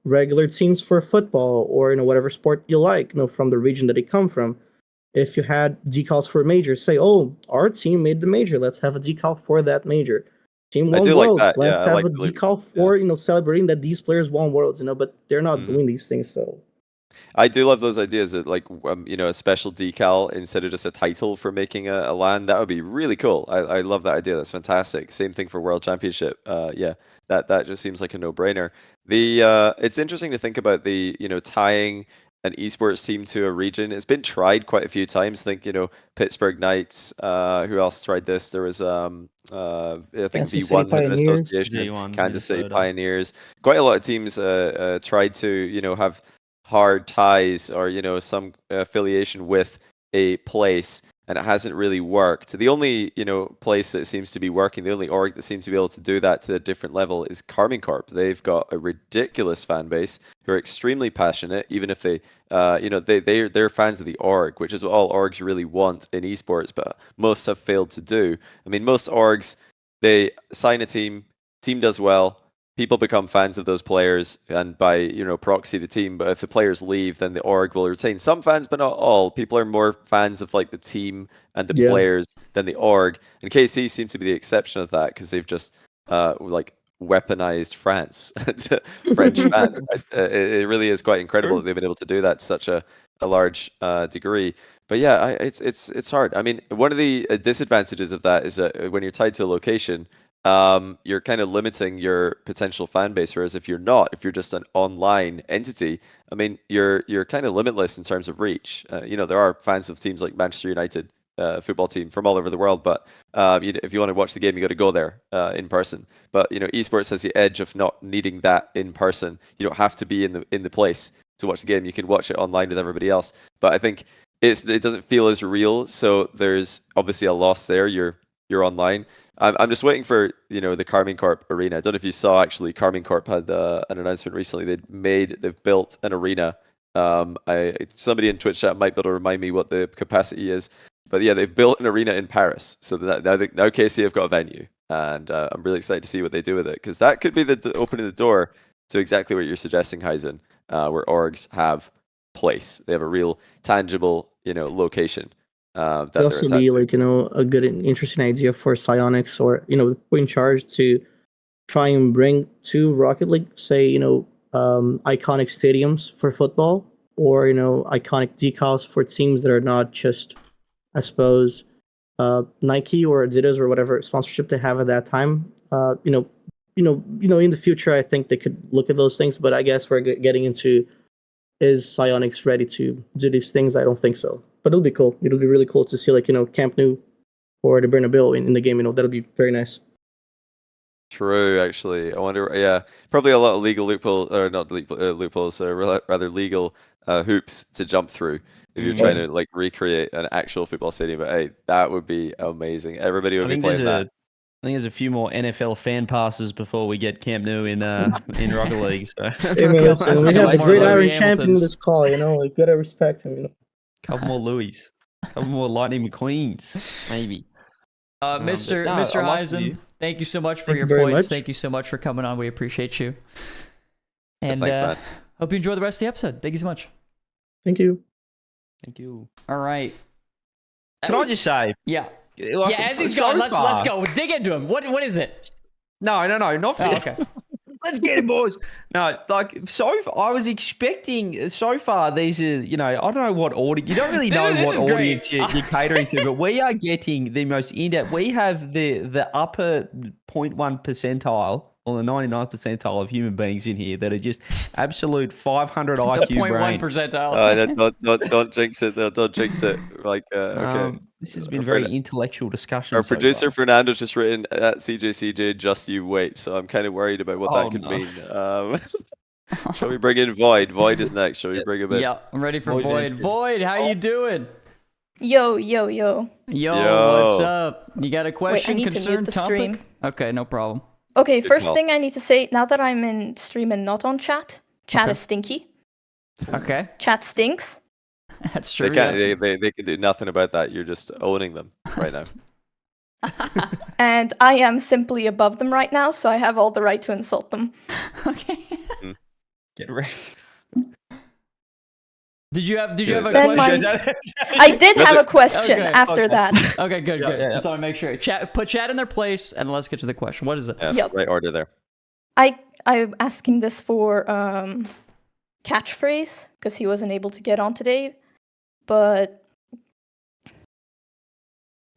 regular teams for football or whatever sport you like, from the region that they come from. If you had decals for majors, say, oh, our team made the major, let's have a decal for that major. Team I won do like worlds, that. Yeah, let's I have like a the decal for celebrating that these players won worlds. But they're not Mm. doing these things. So I do love those ideas that like a special decal instead of just a title for making a LAN. That would be really cool. I love that idea. That's fantastic. Same thing for World Championship. Yeah, that just seems like a no-brainer. It's interesting to think about the tying an esports team to a region. It's been tried quite a few times. I think Pittsburgh Knights. Who else tried this? There was I think Kansas City V1 had an Pioneers. association. V1, Kansas City Minnesota. Pioneers. Quite a lot of teams tried to have hard ties or some affiliation with a place, and it hasn't really worked. The only place that seems to be working, the only org that seems to be able to do that to a different level is Carmine Corp. They've got a ridiculous fan base who are extremely passionate, even if they they're fans of the org, which is what all orgs really want in esports, but most have failed to do. I mean, most orgs, they sign a team does well, people become fans of those players and by proxy the team, but if the players leave then the org will retain some fans but not all. People are more fans of like the team and the Yeah. players than the org, and KC seems to be the exception of that because they've just like weaponized France to French fans. It really is quite incredible that they've been able to do that to such a large degree. But yeah, it's hard. I mean, one of the disadvantages of that is that when you're tied to a location, you're kind of limiting your potential fan base. Whereas if you're not, if you're just an online entity, I mean, you're kind of limitless in terms of reach. There are fans of teams like Manchester United football team from all over the world, but if you want to watch the game, you got to go there in person. But esports has the edge of not needing that in person. You don't have to be in the place to watch the game. You can watch it online with everybody else. But I think it doesn't feel as real. So there's obviously a loss there. You're online. I'm just waiting for the Carmine Corp arena. I don't know if you saw actually. Carmine Corp had an announcement recently. They've built an arena. Somebody in Twitch chat might be able to remind me what the capacity is. But yeah, they've built an arena in Paris, so that now KC have got a venue, and I'm really excited to see what they do with it because that could be the opening the door to exactly what you're suggesting, Heisen, where orgs have place. They have a real tangible location. That it they're also attached be to. like a good and interesting idea for Psionics or who in charge to try and bring to Rocket League, say iconic stadiums for football or iconic decals for teams that are not just, I suppose, Nike or Adidas or whatever sponsorship they have at that time. In the future, I think they could look at those things. But I guess we're getting into, is Psionics ready to do these things? I don't think so. But it'll be cool. It'll be really cool to see Camp Nou or the Bernabeu in the game. That'll be very nice. True, actually. I wonder. Yeah, probably a lot of legal loopholes, or not loopholes, rather legal hoops to jump through if you're trying to like recreate an actual football stadium. But hey, that would be amazing. Everybody would be playing that. I think there's a few more NFL fan passes before we get Camp Nou in Rocket League. So Hey, man, listen, we have the great Iron Champion in this call. We gotta respect him. Couple more Louis, couple more Lightning McQueens, maybe. Mr. Heisen, thank you so much for your points. Thank you so much for coming on. We appreciate you. And thanks, man. Hope you enjoy the rest of the episode. Thank you so much. Thank you. Thank you. All right. Can I just say? Yeah. Like, as he's going, let's go. Dig into him. What is it? No, not for okay. Let's get him, boys. No, like I was expecting so far. These are, I don't know what audience. You don't really know This what is great. audience you're catering to, but we are getting the most in-depth. We have the upper 0.1 percentile or the 99th percentile of human beings in here that are just absolute 500 The IQ 0.1 brain. percentile. Don't jinx it. Don't jinx it. Like, okay. This has been Our very friend- intellectual discussion. Our so producer far. Fernando's just written at CJCJ, just you wait. So I'm kind of worried about what Oh, that could no. mean. Shall we bring in Void? Void is next. Shall we bring him in? Yeah, I'm ready for Void Void. entered. Void, how you doing? Yo. Yo, Yo. what's up? You got a question, I need to concern, mute the topic? stream. Okay, no problem. Okay, Good first call. thing I need to say, now that I'm in stream and not on chat, chat Okay. is stinky. Okay, Chat stinks. that's true. They can't. yeah. They can do nothing about that. You're just owning them right now. And I am simply above them right now, so I have all the right to insult them. Okay. Get wrecked. Did you have a Then question? I did have a question Okay, after that. Okay, good. Yeah. Just want to make sure. Put chat in their place, and let's get to the question. What is it? Yeah, Yep. right order there. I'm asking this for catchphrase because he wasn't able to get on today. But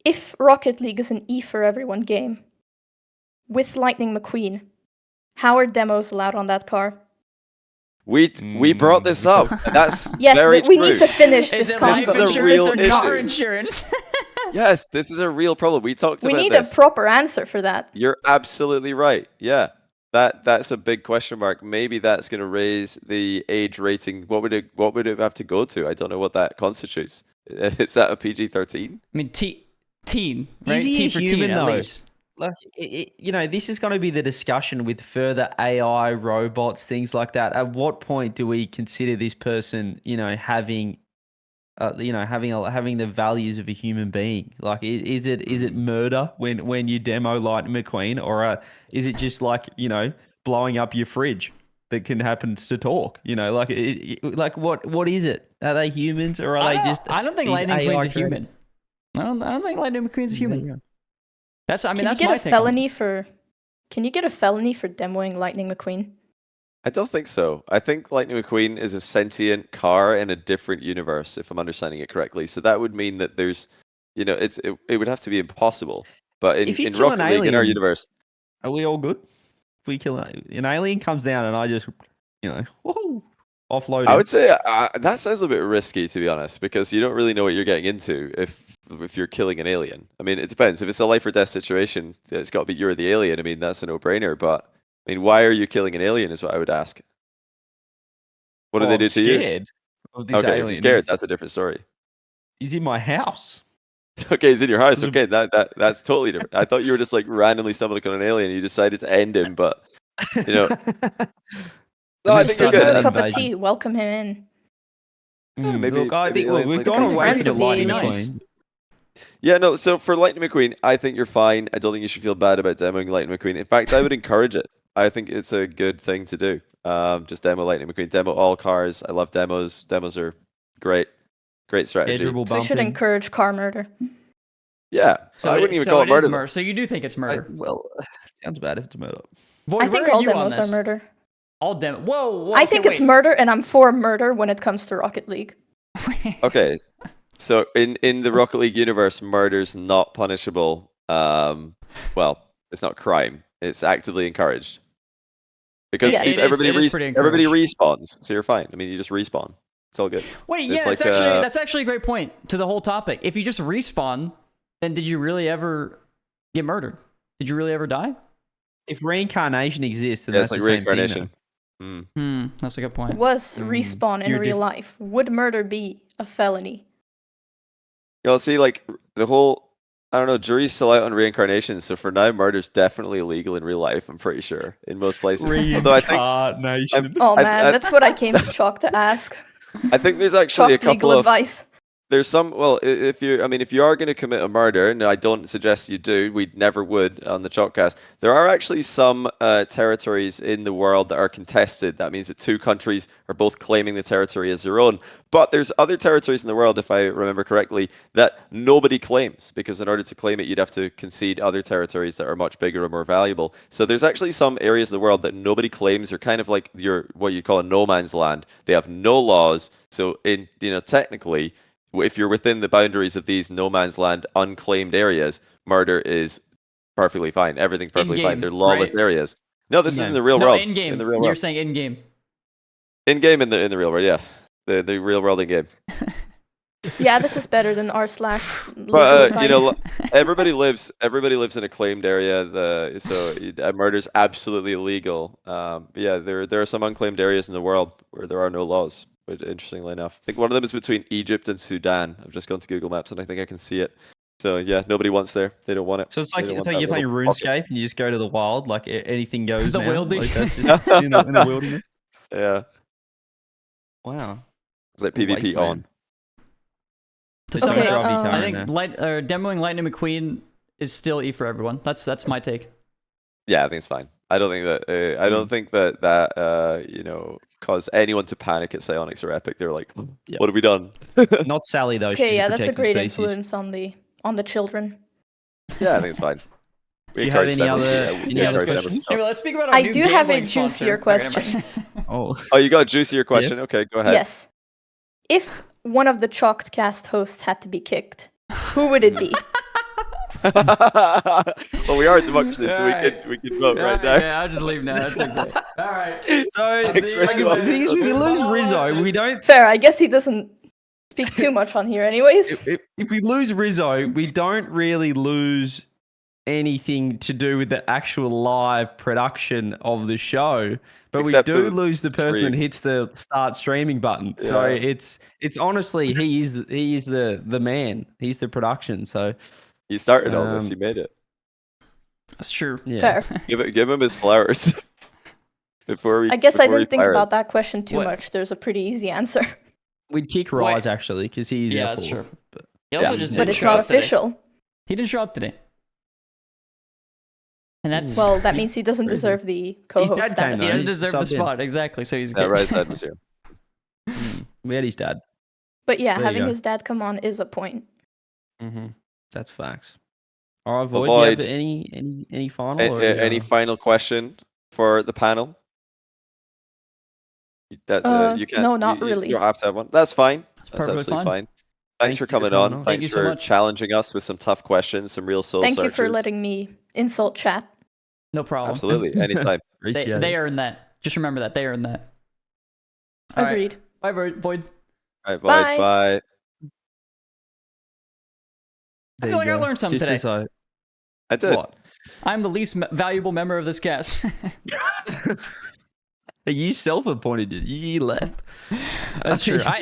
if Rocket League is an E for everyone game with Lightning McQueen, how are demos allowed on that car? We brought this up. That's Yes, very but we true. need to finish Is this it life This is a convo. real insurance or car issue. insurance? Yes, this is a real problem. We talked We about need this. a proper answer for that. You're absolutely right. Yeah. That's a big question mark. Maybe that's going to raise the age rating. What would it have to go to? I don't know what that constitutes. Is that a PG-13? I mean, teen, right? Is he T a for human, teen, at though? least. Like, this is going to be the discussion with further AI, robots, things like that. At what point do we consider this person, having, having the values of a human being? Like, is it murder when you demo Lightning McQueen, or is it just like blowing up your fridge that can happen to talk? Like what is it? Are they humans or are they just? I don't think these Lightning AI McQueen's a creators? human. I don't think Lightning McQueen's a human. That's Can that's you get my a take on it. felony for? Can you get a felony for demoing Lightning McQueen? I don't think so. I think Lightning McQueen is a sentient car in a different universe, if I'm understanding it correctly. So that would mean that there's, it would have to be impossible. But If you in kill Rocket an League, in our alien- universe, Are we all good? If we kill an alien comes down and I just, woohoo, offload him. I would say that sounds a bit risky, to be honest, because you don't really know what you're getting into if you're killing an alien. I mean, it depends. If it's a life or death situation, it's got to be you're the alien. I mean, that's a no-brainer. But I mean, why are you killing an alien? Is what I would ask. What do they I'm do to you? scared of this Okay, if alien. you're scared, that's a different story. He's in my house. Okay, he's in your house. There's Okay, that's totally different. I thought you were just like randomly stumbling on an alien and you decided to end him, but no, I think you're Make him a good. cup of Invasion. tea. Welcome him in. maybe- Look, I maybe think aliens we've like gone Become away friends from the with the Lightning aliens. McQueen. Yeah, no. So for Lightning McQueen, I think you're fine. I don't think you should feel bad about demoing Lightning McQueen. In fact, I would encourage it. I think it's a good thing to do. Just demo Lightning McQueen, demo all cars. I love demos. Demos are great strategy. Schedule So we should bumping. encourage car murder. Yeah, So I it- wouldn't even so call it it is murder. So you do think it's murder? Well, sounds bad if it's murder. Void, I think where all you on demos this? are murder. All demo. Whoa. I think it's murder, and I'm for murder when it comes to Rocket League. Okay, so in the Rocket League universe, murder's not punishable. Well, it's not crime. It's actively encouraged because Yeah, it is- everybody it is pretty everybody encouraged. respawns, so you're fine. I mean, you just respawn. It's all good. Wait, It's yeah, like, that's actually a great point to the whole topic. If you just respawn, then did you really ever get murdered? Did you really ever die? If reincarnation exists, then Yeah, that's it's like the same thing, reincarnation. though. That's a good point. Was respawn in you're real life? Would murder be a felony? You'll see, like the whole. I don't know. Jury's still out on reincarnation, so for now, murder's definitely illegal in real life. I'm pretty sure in most places. Although I think Reincarnation. Oh I- man, I- that's what I came to Chalk to ask. there's actually a Chalk legal couple of advice. There's some. Well, if you are going to commit a murder, and I don't suggest you do, we never would on the Chalkcast. There are actually some territories in the world that are contested. That means that two countries are both claiming the territory as their own. But there's other territories in the world, if I remember correctly, that nobody claims, because in order to claim it, you'd have to concede other territories that are much bigger and more valuable. So there's actually some areas of the world that nobody claims. Are kind of like what you call a no man's land. They have no laws. So technically, if you're within the boundaries of these no man's land unclaimed areas, murder is perfectly fine. Everything's perfectly fine. In-game, They're lawless right? areas. No, this is in the real No, world. in game. In the real You're world. saying in game. In game in the real world, yeah. The real world in game. Yeah, this is better than r/. But everybody lives in a claimed area. So murder's absolutely illegal. But yeah, there are some unclaimed areas in the world where there are no laws. But interestingly enough, I think one of them is between Egypt and Sudan. I've just gone to Google Maps and I think I can see it. So yeah, nobody wants there. They don't want it. So it's They like don't want you're that playing little pocket. RuneScape and you just go to the wild, like anything goes. The now. wilding. Like, that's just in the wilderness. Yeah, Wow. it's like What a PvP wasteland. on. To sum Okay, it up, Gravity I think Tower demoing Lightning McQueen is still E for everyone. That's my take. Yeah, I think it's fine. I don't think that. I don't think that caused anyone to panic at Psionics or Epic. They're like, Yeah. what have we done? Not Sally though. Okay, she's yeah, that's a protected great species. influence on the children. Yeah, I think it's fine. Do you have any encourage other demos- we any other encourage demos questions? to Anyway, talk. let's speak about our I new do have a gambling sponsor. juicier Okay, question. Oh, Oh, you got a juicier question? Yes. Okay, go ahead. Yes. If one of the Chalked cast hosts had to be kicked, who would it be? Well, we are a democracy, so Alright. we can vote right now. Yeah, I'll just leave now. That's okay. All right. so Chris, the what- thing is, if we lose Rizzo, we don't. Fair, I guess he doesn't speak too much on here anyways. If we lose Rizzo, we don't really lose anything to do with the actual live production of the show, but Except we for do the lose the person stream. that hits the start streaming button. So Yeah. it's honestly he is the man. He's the production. So He started all this. Um, He made it. That's true. yeah. Fair. Give him his flowers. Before we. I guess I before we didn't think fire him. about that question too What? much. There's a pretty easy answer. We'd kick Rise actually because he's Yeah, our that's fourth. true. But He also Yeah. just But didn't it's show not up today. official. He didn't show up today. And that's Well, that means he doesn't Crazy. deserve the co-host dad came, status. he though. doesn't he deserve the subbed in. spot exactly. So he's Yeah, good. Rise Dad was here. we had his dad. But yeah, There you having go. his dad come on is a point. Mm-hmm. That's facts. All right, Void. Avoid. Do you have any final? or Any final question for the panel? That's you can't. no, not you really. don't have to have one. That's fine. That's perfectly absolutely fine. fine. Thanks Thank for you for coming coming on. on. Thank Thanks you so for much. challenging us with some tough questions, some real soul Thank you searchers. for letting me insult chat. No problem. Absolutely, anytime. Appreciate They it. earned that. Just remember that. They earned that. All right. Agreed. Bye, Void. All right, Bye. bye. There feel you like I go. learned something Just today. as I did. What? I'm the least valuable member of this cast. You self-appointed it. You left. That's true. I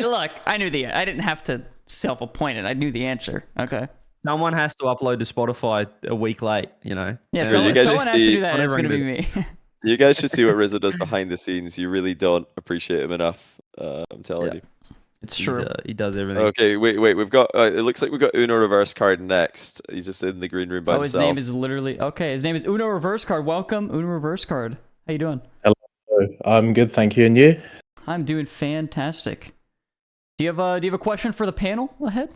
knew I didn't have to self-appoint it. I knew the answer. Okay. Someone has to upload to Spotify a week late, you know. Yeah, you someone, guys someone just has to be- do that. and It's Whatever gonna I be me. You guys should see what Rizzo does behind the scenes. You really don't appreciate him enough. I'm telling Yeah. you. It's He's, true. he does everything. Okay, wait. We've got. It looks like we've got Uno reverse card next. He's just in the green room by Oh, his himself. name is literally okay. His name is Uno Reverse Card. Welcome, Uno Reverse Card. How you doing? I'm good, thank you. And you? I'm doing fantastic. Do you have a question for the panel ahead?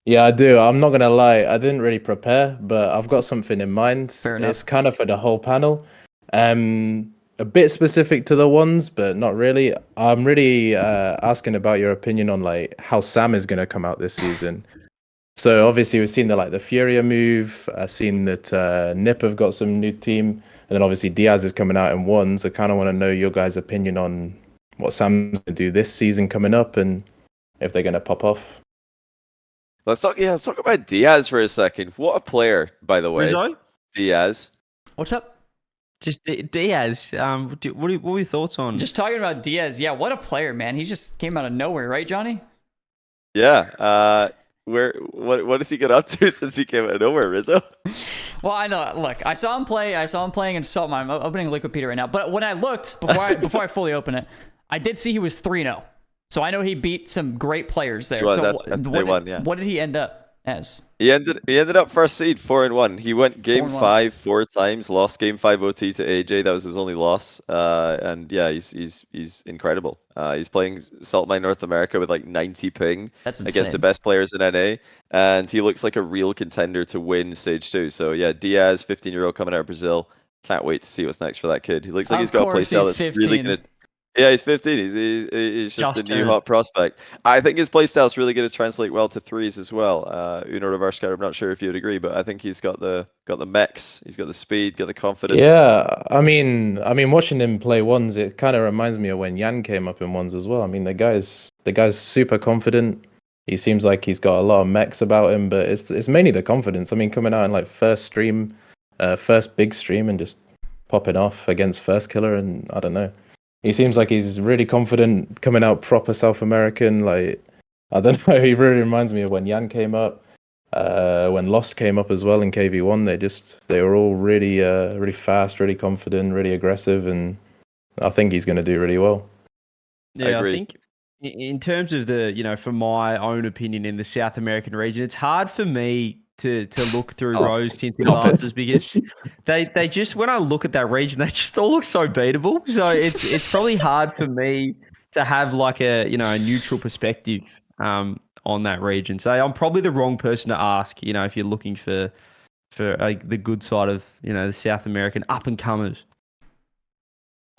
Yeah, I do. I'm not gonna lie, I didn't really prepare, but I've got something in mind. Fair enough. It's kind of for the whole panel. A bit specific to the ones, but not really. I'm really asking about your opinion on like how Sam is gonna come out this season. So obviously we've seen the Furia move. I've seen that Nip have got some new team, and then obviously Diaz is coming out in ones. I kind of want to know your guys' opinion on what Sam's gonna do this season coming up, and if they're gonna pop off. Let's talk about Diaz for a second. What a player, by the way. Rizzo? Diaz. What's up? Just Diaz. What are your thoughts on? Just talking about Diaz. Yeah, what a player, man. He just came out of nowhere, right, Johnny? Yeah. What does he get up to since he came out of nowhere, Rizzo? Well, I know. Look, I saw him playing in Salt Mine. I'm opening Liquipedia right now. But when I looked before I fully open it, I did see he was 3-0. So I know he beat some great players there. He was so after they won, yeah. what did he end up as? He ended up first seed, 4-1. He went game 4-1. 5 4 times, lost game 5 OT to AJ. That was his only loss. And yeah, he's incredible. He's playing Salt Mine North America with like 90 ping That's against the insane. best players in NA, and he looks like a real contender to win stage 2. So yeah, Diaz, 15-year-old coming out of Brazil. Can't wait to see what's next for that kid. He looks like he's got a course playstyle he's that's really 15. gonna. Yeah, he's 15. He's just a new turned. hot prospect. I think his playstyle is really going to translate well to threes as well. Uno Reverse, I'm not sure if you would agree, but I think he's got the mechs, he's got the speed, got the confidence. Yeah, I mean, watching him play ones, it kind of reminds me of when Yan came up in ones as well. I mean, the guy's super confident. He seems like he's got a lot of mechs about him, but it's mainly the confidence. I mean, coming out in like first big stream, and just popping off against First Killer, and I don't know. He seems like he's really confident, coming out proper South American. Like, I don't know. He really reminds me of when Yan came up, when Lost came up as well in KV1. They were all really fast, really confident, really aggressive, and I think he's going to do really well. Yeah, I agree. think in terms of for my own opinion in the South American region, it's hard for me to look through rose tinted glasses because they just, when I look at that region, they just all look so beatable. So it's probably hard for me to have like a neutral perspective on that region. So I'm probably the wrong person to ask, if you're looking for the good side of the South American up and comers.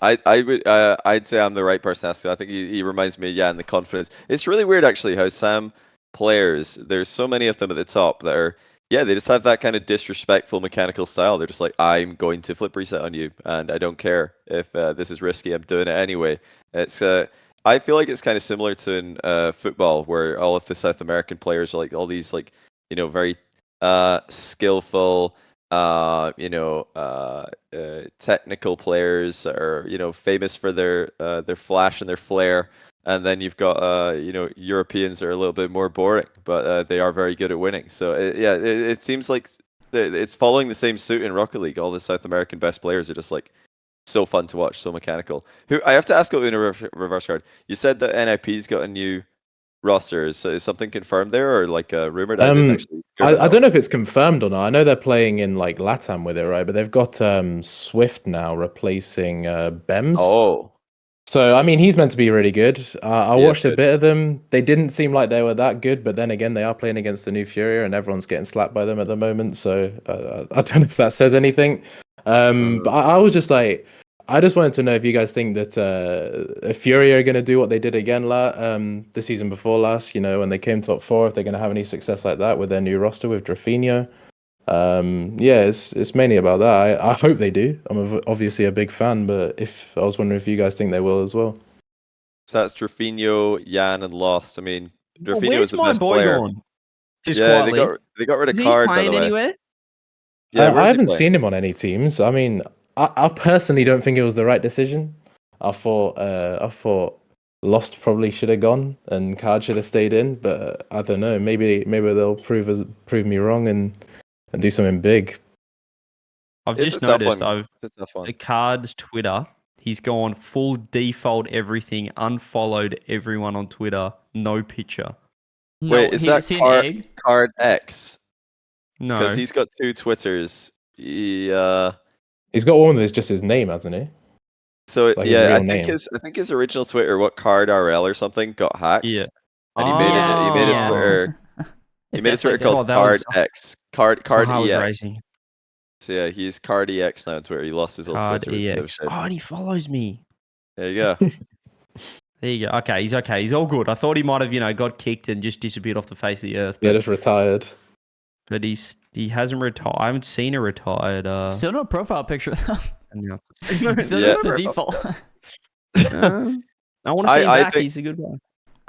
I'd say I'm the right person to ask. I think he reminds me, and the confidence. It's really weird actually how Sam players, there's so many of them at the top that are, they just have that kind of disrespectful mechanical style. They're just like, I'm going to flip reset on you, and I don't care if this is risky. I'm doing it anyway. It's I feel like it's kind of similar to in football, where all of the South American players are like all these like very skillful, technical players that are famous for their flash and their flair. And then you've got Europeans that are a little bit more boring, but they are very good at winning. So it seems like it's following the same suit in Rocket League. All the South American best players are just like so fun to watch, so mechanical. Who I have to ask about in a reverse card. You said that NIP's got a new roster. Is something confirmed there, or like rumored? I didn't actually. I don't know if it's confirmed or not. I know they're playing in like LATAM with it, right? But they've got Swift now replacing Bems. Oh. So, I mean, he's meant to be really good. I He is watched a good. bit of them. They didn't seem like they were that good, but then again, they are playing against the new Furia, and everyone's getting slapped by them at the moment. So, I don't know if that says anything. But I was just like, I just wanted to know if you guys think that Furia are going to do what they did again the season before last, when they came top 4, if they're going to have any success like that with their new roster with Drafinho. It's mainly about that. I hope they do. I'm obviously a big fan, but I was wondering if you guys think they will as well. So that's Drafinho, Yan, and Lost. I mean, Drafinho Where's is the my best boy player. gone? Just Yeah, quietly. they got rid of Is he Card, by playing the way. anywhere? Yeah, where's I he haven't playing? seen him on any teams. I mean, I personally don't think it was the right decision. I thought Lost probably should have gone and Card should have stayed in, but I don't know. Maybe they'll prove me wrong and do something big. I've It's just a tough noticed. one. It's a tough one. The Card's Twitter. He's gone full default everything, unfollowed everyone on Twitter, no picture. No, Wait, is that see an egg? Card X? No. Because he's got 2 Twitters. He's got one that's just his name, hasn't he? So Like his real I name. think his original Twitter, what Card RL or something, got hacked. Yeah. And he made a Yeah. Twitter. He made a Twitter definitely called Oh, that Card was- X. Card I was EX. racing. So yeah, he's Card EX now on Twitter. He lost his old Card Twitter. It was a bit of a EX. shame. Oh, and he follows me. There you go. There you go. Okay, he's okay. He's all good. I thought he might have, got kicked and just disappeared off the face of the earth. Yeah, But, just retired. but he hasn't retired. I haven't seen a retired. Still no profile picture though. No. Still Yeah. just the default. I want to see him I back. think- He's a good guy.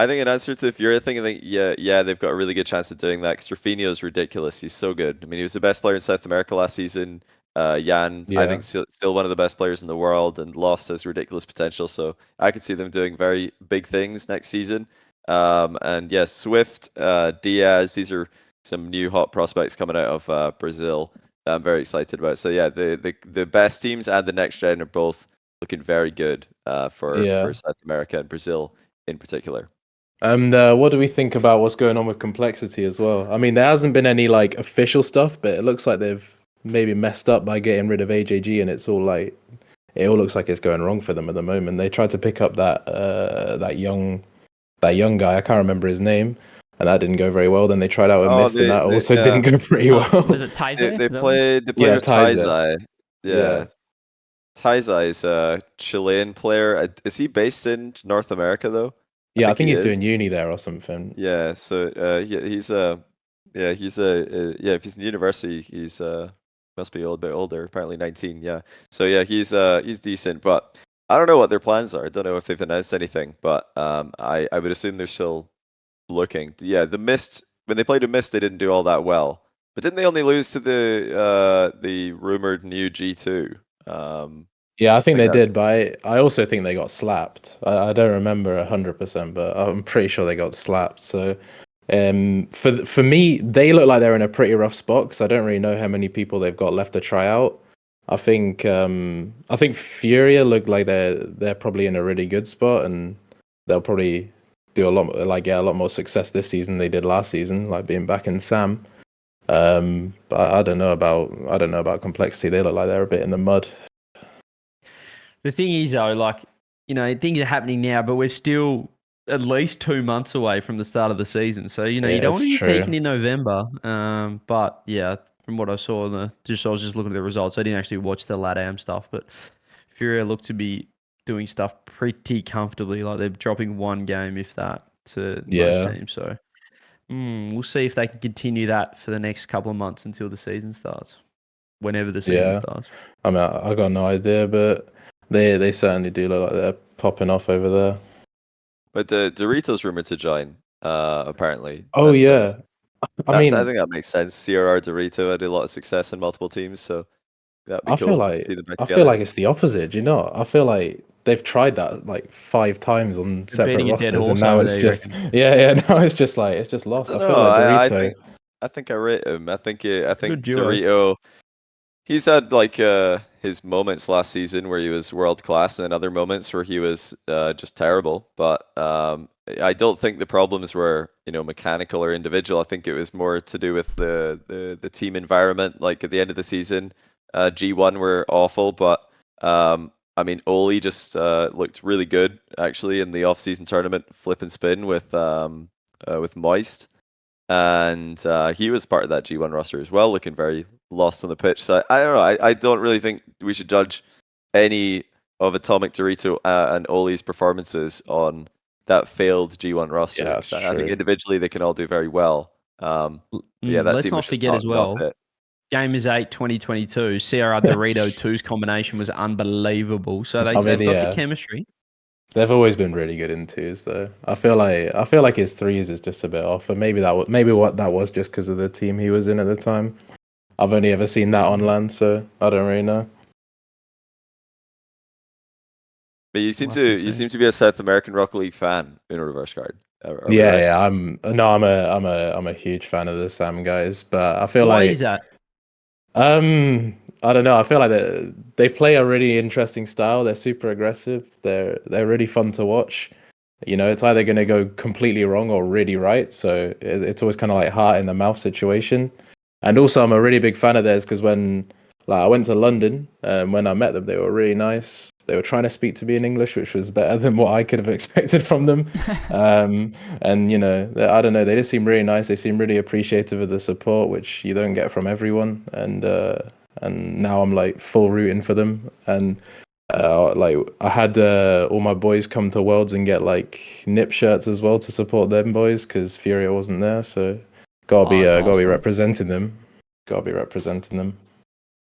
I think in answer to the Fury thing, I think they've got a really good chance of doing that. Because Drafinho is ridiculous. He's so good. I mean, he was the best player in South America last season. Yan, I Yeah. think still one of the best players in the world, and Lost has ridiculous potential. So I could see them doing very big things next season. And yeah, Swift, Diaz, these are some new hot prospects coming out of Brazil that I'm very excited about. So yeah, the best teams and the next gen are both looking very good for Yeah. South America and Brazil in particular. What do we think about what's going on with Complexity as well? I mean, there hasn't been any like official stuff, but it looks like they've maybe messed up by getting rid of AJG, and it all looks like it's going wrong for them at the moment. They tried to pick up that young guy. I can't remember his name, and that didn't go very well. Then they tried out with Mist, and that also didn't go pretty well. Was it Taizai? They played with Taizai. Yeah. Taizai is a Chilean player. Is he based in North America though? Yeah, I think he's doing uni there or something. Yeah, so he's if he's in university, he's must be a little bit older, apparently 19. Yeah, so yeah, he's decent, but I don't know what their plans are. I don't know if they've announced anything, but I would assume they're still looking. Yeah, the Mist, when they played a Mist, they didn't do all that well, but didn't they only lose to the rumored new G2? Yeah, I think they did, but I also think they got slapped. I don't remember 100%, but I'm pretty sure they got slapped. So, for me, they look like they're in a pretty rough spot because I don't really know how many people they've got left to try out. I think Furia look like they're probably in a really good spot, and they'll probably do a lot, like get a lot more success this season than they did last season, like being back in SAM. But I don't know about Complexity. They look like they're a bit in the mud. The thing is, though, like, you know, things are happening now, but we're still at least 2 months away from the start of the season. So, you know, you don't want to be peaking in November. But yeah, from what I saw, I was just looking at the results. I didn't actually watch the LATAM stuff, but Furia looked to be doing stuff pretty comfortably. Like they're dropping one game, if that, to most teams. So we'll see if they can continue that for the next couple of months until the season starts, whenever the season starts. I mean, I got no idea, but they certainly do look like they're popping off over there. But Dorito's rumored to join, apparently. Oh yeah, I think that makes sense. CRR Dorito had a lot of success in multiple teams, so that'd be cool. I feel like it's the opposite. Do you know? I feel like they've tried that like 5 times on separate rosters, and now it's just now it's just lost. I feel like Dorito. I think I rate him. I think Dorito. He's had like his moments last season where he was world class, and then other moments where he was just terrible. But I don't think the problems were mechanical or individual. I think it was more to do with the team environment. Like at the end of the season, G1 were awful, but I mean Oli just looked really good actually in the off-season tournament, flip and spin with Moist. And he was part of that G1 roster as well, looking very lost on the pitch. So I don't know. I don't really think we should judge any of Atomic Dorito and Oli's performances on that failed G1 roster. Yeah, I think individually they can all do very well. Let's not forget as well. Gamers 8 2022, CRR Dorito 2's combination was unbelievable. So they've got the chemistry. They've always been really good in 2s, though. I feel like his 3s is just a bit off, and maybe what that was just because of the team he was in at the time. I've only ever seen that on land, so I don't really know. But you seem to be a South American Rocket League fan in Reverse Guard. Yeah. I'm a huge fan of the Sam guys, but I feel Why is that? I don't know. I feel like they play a really interesting style. They're super aggressive. They're really fun to watch. It's either going to go completely wrong or really right. So it's always kind of like heart in the mouth situation. And also, I'm a really big fan of theirs because when I went to London, when I met them, they were really nice. They were trying to speak to me in English, which was better than what I could have expected from them. And I don't know. They just seem really nice. They seem really appreciative of the support, which you don't get from everyone. And now I'm like full rooting for them. And like I had all my boys come to Worlds and get like nip shirts as well to support them boys because Furia wasn't there. So gotta be representing them. Gotta be representing them.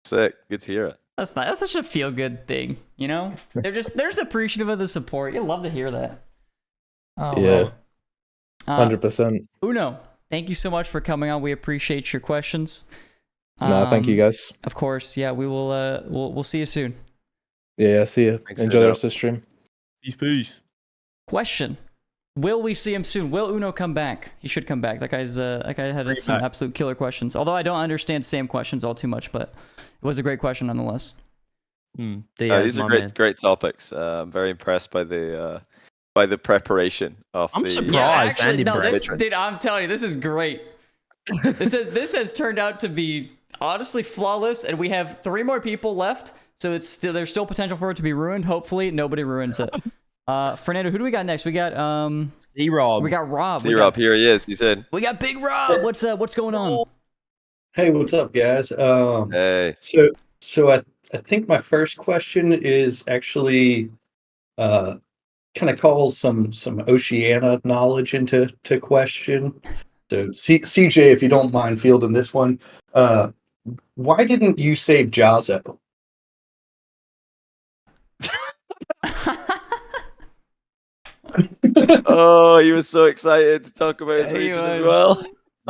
Sick. Good to hear it. That's nice. That's such a feel good thing. They're just appreciative of the support. You love to hear that. Oh yeah. 100%. Uno, thank you so much for coming on. We appreciate your questions. No, thank you guys. Of course, yeah. We will. We'll see you soon. Yeah, see you. Thanks, Enjoy the rest of the stream. Peace. Question: will we see him soon? Will Uno come back? He should come back. That guy had some absolute killer questions. Although I don't understand Sam questions all too much, but it was a great question nonetheless. These are great topics. I'm very impressed by the by the preparation of I'm the. surprised. Yeah, and actually, no, impressed. dude, I'm telling you, this is great. This has turned out to be honestly flawless, and we have 3 more people left, so there's still potential for it to be ruined. Hopefully, nobody ruins it. Fernando, who do we got next? We got C-Rob. we got Rob. C-Rob, here he is. He's in. We got Big Rob. What's going on? Hey, what's up, guys? Hey. So I think my first question is actually kind of calls some Oceania knowledge into question. So CJ, if you don't mind fielding this one, why didn't you save Jazzo? Oh, he was so excited to talk about his He region as was. well.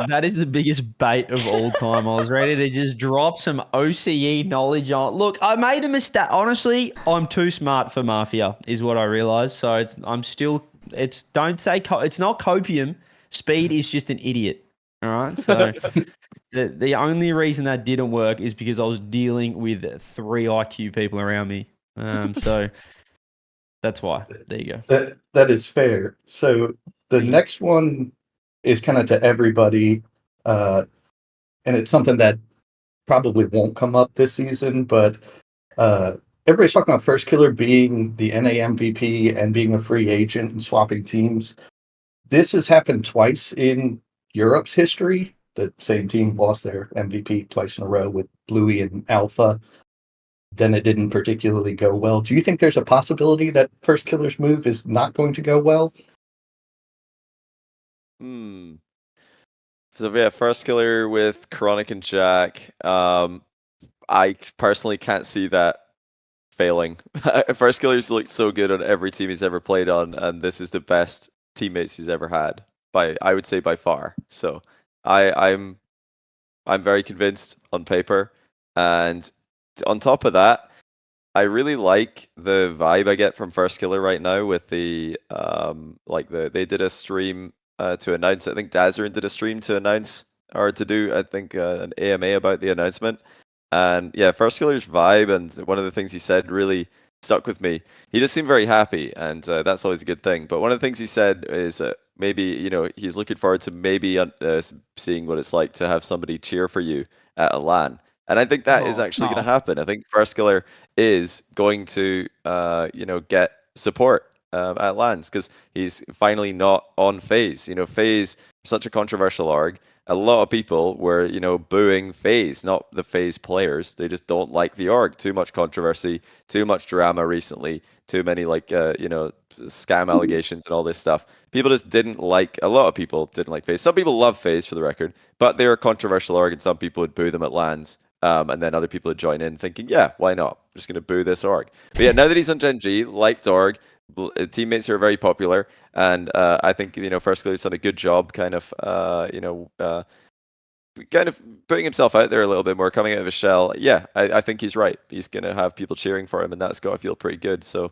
That is the biggest bait of all time. I was ready to just drop some OCE knowledge on. Look, I made a mistake. Honestly, I'm too smart for Mafia, is what I realized. So it's don't say it's not copium. Speed is just an idiot. All right. So the only reason that didn't work is because I was dealing with 3 IQ people around me. So that's why. There you go. That is fair. So the next one is kind of to everybody, and it's something that probably won't come up this season, but everybody's talking about First Killer being the NA MVP and being a free agent and swapping teams. This has happened twice in Europe's history. The same team lost their MVP twice in a row with Bluey and Alpha. Then it didn't particularly go well. Do you think there's a possibility that First Killer's move is not going to go well? So yeah, First Killer with Chronic and Jack. I personally can't see that failing. First Killer's looked so good on every team he's ever played on, and this is the best teammates he's ever had I would say by far. So I'm very convinced on paper, and on top of that, I really like the vibe I get from First Killer right now with the they did a stream to announce. I think Dazarin did a stream to announce or to do an AMA about the announcement. And yeah, First Killer's vibe and one of the things he said really stuck with me. He just seemed very happy, and that's always a good thing. But one of the things he said is maybe he's looking forward to maybe seeing what it's like to have somebody cheer for you at a LAN. And I think that is actually going to happen. I think First Killer is going to, get support at LANs because he's finally not on FaZe. FaZe, such a controversial org. A lot of people were, booing FaZe, not the FaZe players. They just don't like the org. Too much controversy, too much drama recently, too many scam allegations and all this stuff. People just didn't like. A lot of people didn't like FaZe. Some people love FaZe, for the record, but they were a controversial org, and some people would boo them at LANs. And then other people would join in thinking, yeah, why not? I'm just going to boo this org. But yeah, now that he's on Gen G, liked org, teammates who are very popular, and I think First Killer's done a good job, kind of putting himself out there a little bit more, coming out of his shell. Yeah, I think he's right. He's going to have people cheering for him, and that's got to feel pretty good. So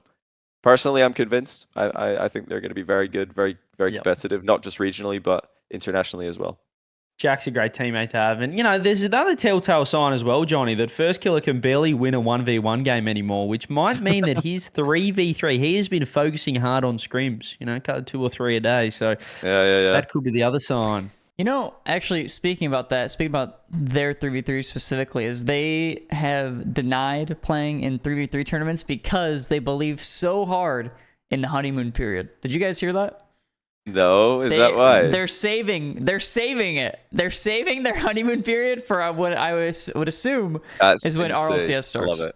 personally, I'm convinced. I think they're going to be very good, very competitive, not just regionally, but internationally as well. Jack's a great teammate to have. And, there's another telltale sign as well, Johnny, that First Killer can barely win a 1v1 game anymore, which might mean that his 3v3, he has been focusing hard on scrims, cut 2 or 3 a day. So that could be the other sign. Actually, speaking about their 3v3 specifically, is they have denied playing in 3v3 tournaments because they believe so hard in the honeymoon period. Did you guys hear that? No, is that why? They're saving it. They're saving their honeymoon period for what I would assume is when RLCS starts. I love it.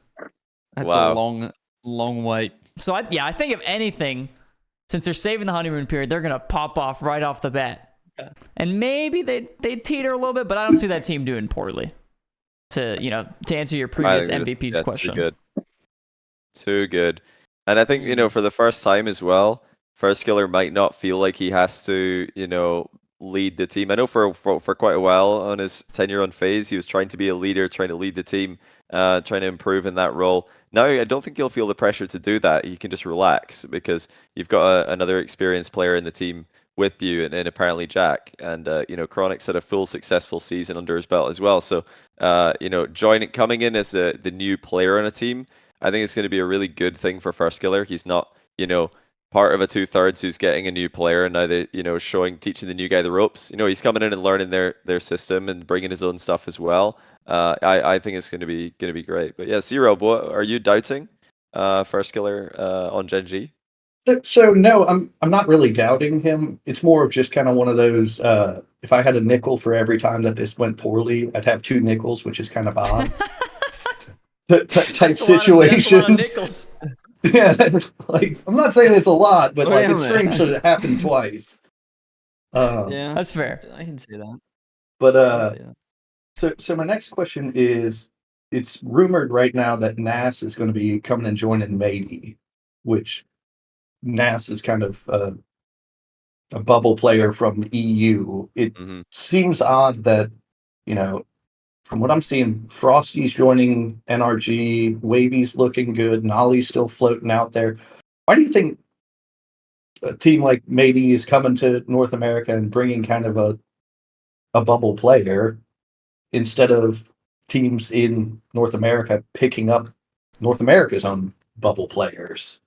That's a long wait. So I think if anything, since they're saving the honeymoon period, they're gonna pop off right off the bat. Okay. And maybe they teeter a little bit, but I don't see that team doing poorly. To answer your previous MVP's question. Too good. And I think for the first time as well, First Killer might not feel like he has to, lead the team. I know for quite a while on his tenure on FaZe, he was trying to be a leader, trying to lead the team, trying to improve in that role. Now, I don't think he'll feel the pressure to do that. He can just relax because you've got another experienced player in the team with you, and apparently Jack. And, Chronic's had a full successful season under his belt as well. So, coming in as the new player on a team, I think it's going to be a really good thing for First Killer. He's not, part of a 2/3 who's getting a new player, and now they teaching the new guy the ropes. He's coming in and learning their system and bringing his own stuff as well. I think it's going to be great. But yeah, Zero, what are you doubting? First killer on Gen G. So no, I'm not really doubting him. It's more of just kind of one of those. If I had a nickel for every time that this went poorly, I'd have 2 nickels, which is kind of odd. Type situations. Yeah, like I'm not saying it's a lot, but like it's strange that it happened twice. Yeah, That's fair. I can see that. But so my next question is: it's rumored right now that Nas is going to be coming and joining Matey, which Nas is kind of a bubble player from EU. It seems odd that, from what I'm seeing, Frosty's joining NRG, Wavy's looking good, Nolly's still floating out there. Why do you think a team like Matey is coming to North America and bringing kind of a bubble player instead of teams in North America picking up North America's own bubble players?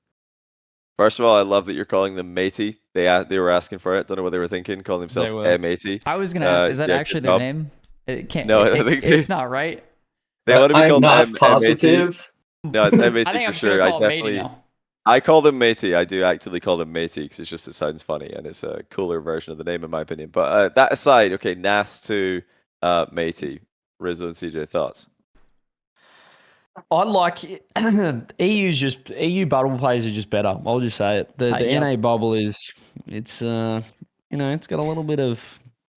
First of all, I love that you're calling them matey. They were asking for it. Don't know what they were thinking, calling themselves matey. I was gonna ask, is that actually their name? It can't. No, it's not right. They want to be called not positive. No, it's matey I think for I'm sure. called matey now. I call them matey. I do actively call them matey because it sounds funny and it's a cooler version of the name in my opinion. But that aside, okay, Nas to matey. Rizzo and CJ, thoughts? I like EU bubble players are just better. I'll just say it. The NA bubble it's it's got a little bit of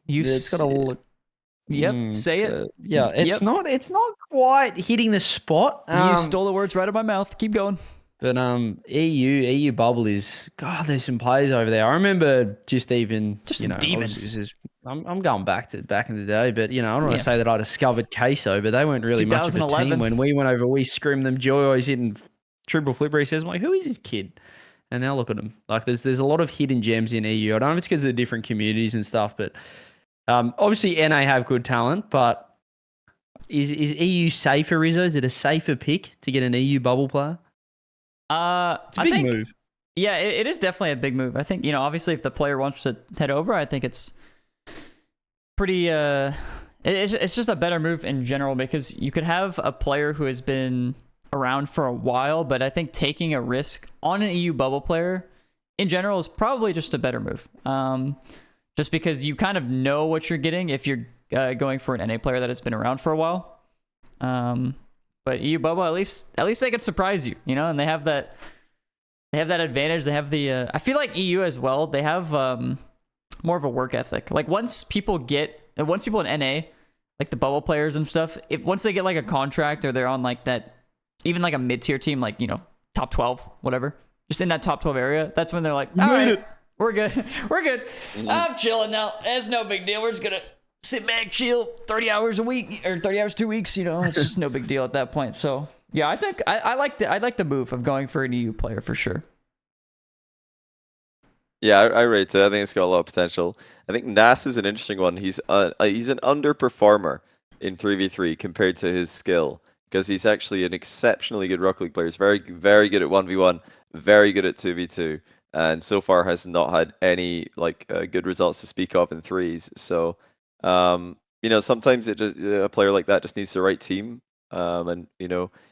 it's got a say it. It's not quite hitting the spot. You stole the words right out of my mouth. Keep going. But EU bubble is there's some players over there. I remember just demons. I'm going back in the day, but I don't want to say that I discovered Queso, but they weren't really much of a team when we went over. We screamed them. Joy always hitting triple flipper. He says, "I'm like, who is this kid?" And now look at them. Like there's a lot of hidden gems in EU. I don't know if it's because of the different communities and stuff, but obviously NA have good talent. But is EU safer, Rizzo? Is it a safer pick to get an EU bubble player? It's a big move. Yeah, it is definitely a big move. I think, obviously if the player wants to head over, I think it's pretty, it's just a better move in general because you could have a player who has been around for a while, but I think taking a risk on an EU bubble player in general is probably just a better move. Just because you kind of know what you're getting if you're going for an NA player that has been around for a while. But EU bubble, at least they can surprise you, and they have that advantage. They have the I feel like EU as well. They have more of a work ethic. Like once people in NA, like the bubble players and stuff, once they get like a contract or they're on like that, even like a mid-tier team, like top 12, whatever, just in that top 12 area, that's when they're like, all right, we're good, Mm-hmm. I'm chilling now. It's no big deal. We're just gonna sit back, chill 30 hours a week or 30 hours 2 weeks, it's just no big deal at that point. So yeah, I think I like the move of going for an EU player for sure. Yeah, I rate it. I think it's got a lot of potential. I think Nas is an interesting one. He's an underperformer in 3v3 compared to his skill because he's actually an exceptionally good Rocket League player. He's very, very good at 1v1, very good at 2v2, and so far has not had any good results to speak of in threes. So sometimes a player like that just needs the right team. And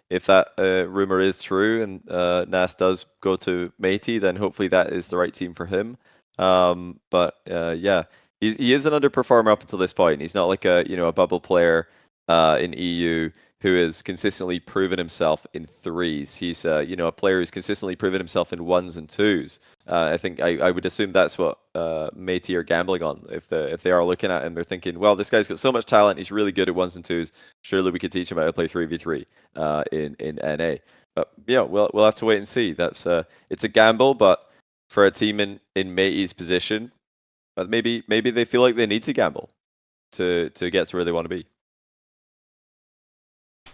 if that rumor is true and Nas does go to Matey, then hopefully that is the right team for him. But yeah, he is an underperformer up until this point. He's not like a bubble player in EU who has consistently proven himself in threes. He's a player who's consistently proven himself in ones and twos. I think I would assume that's what Matey are gambling on. If they are looking at him, they're thinking, well, this guy's got so much talent. He's really good at ones and twos. Surely we could teach him how to play 3v3 in NA. But yeah, we'll have to wait and see. That's it's a gamble, but for a team in Matey's position, maybe they feel like they need to gamble to get to where they want to be.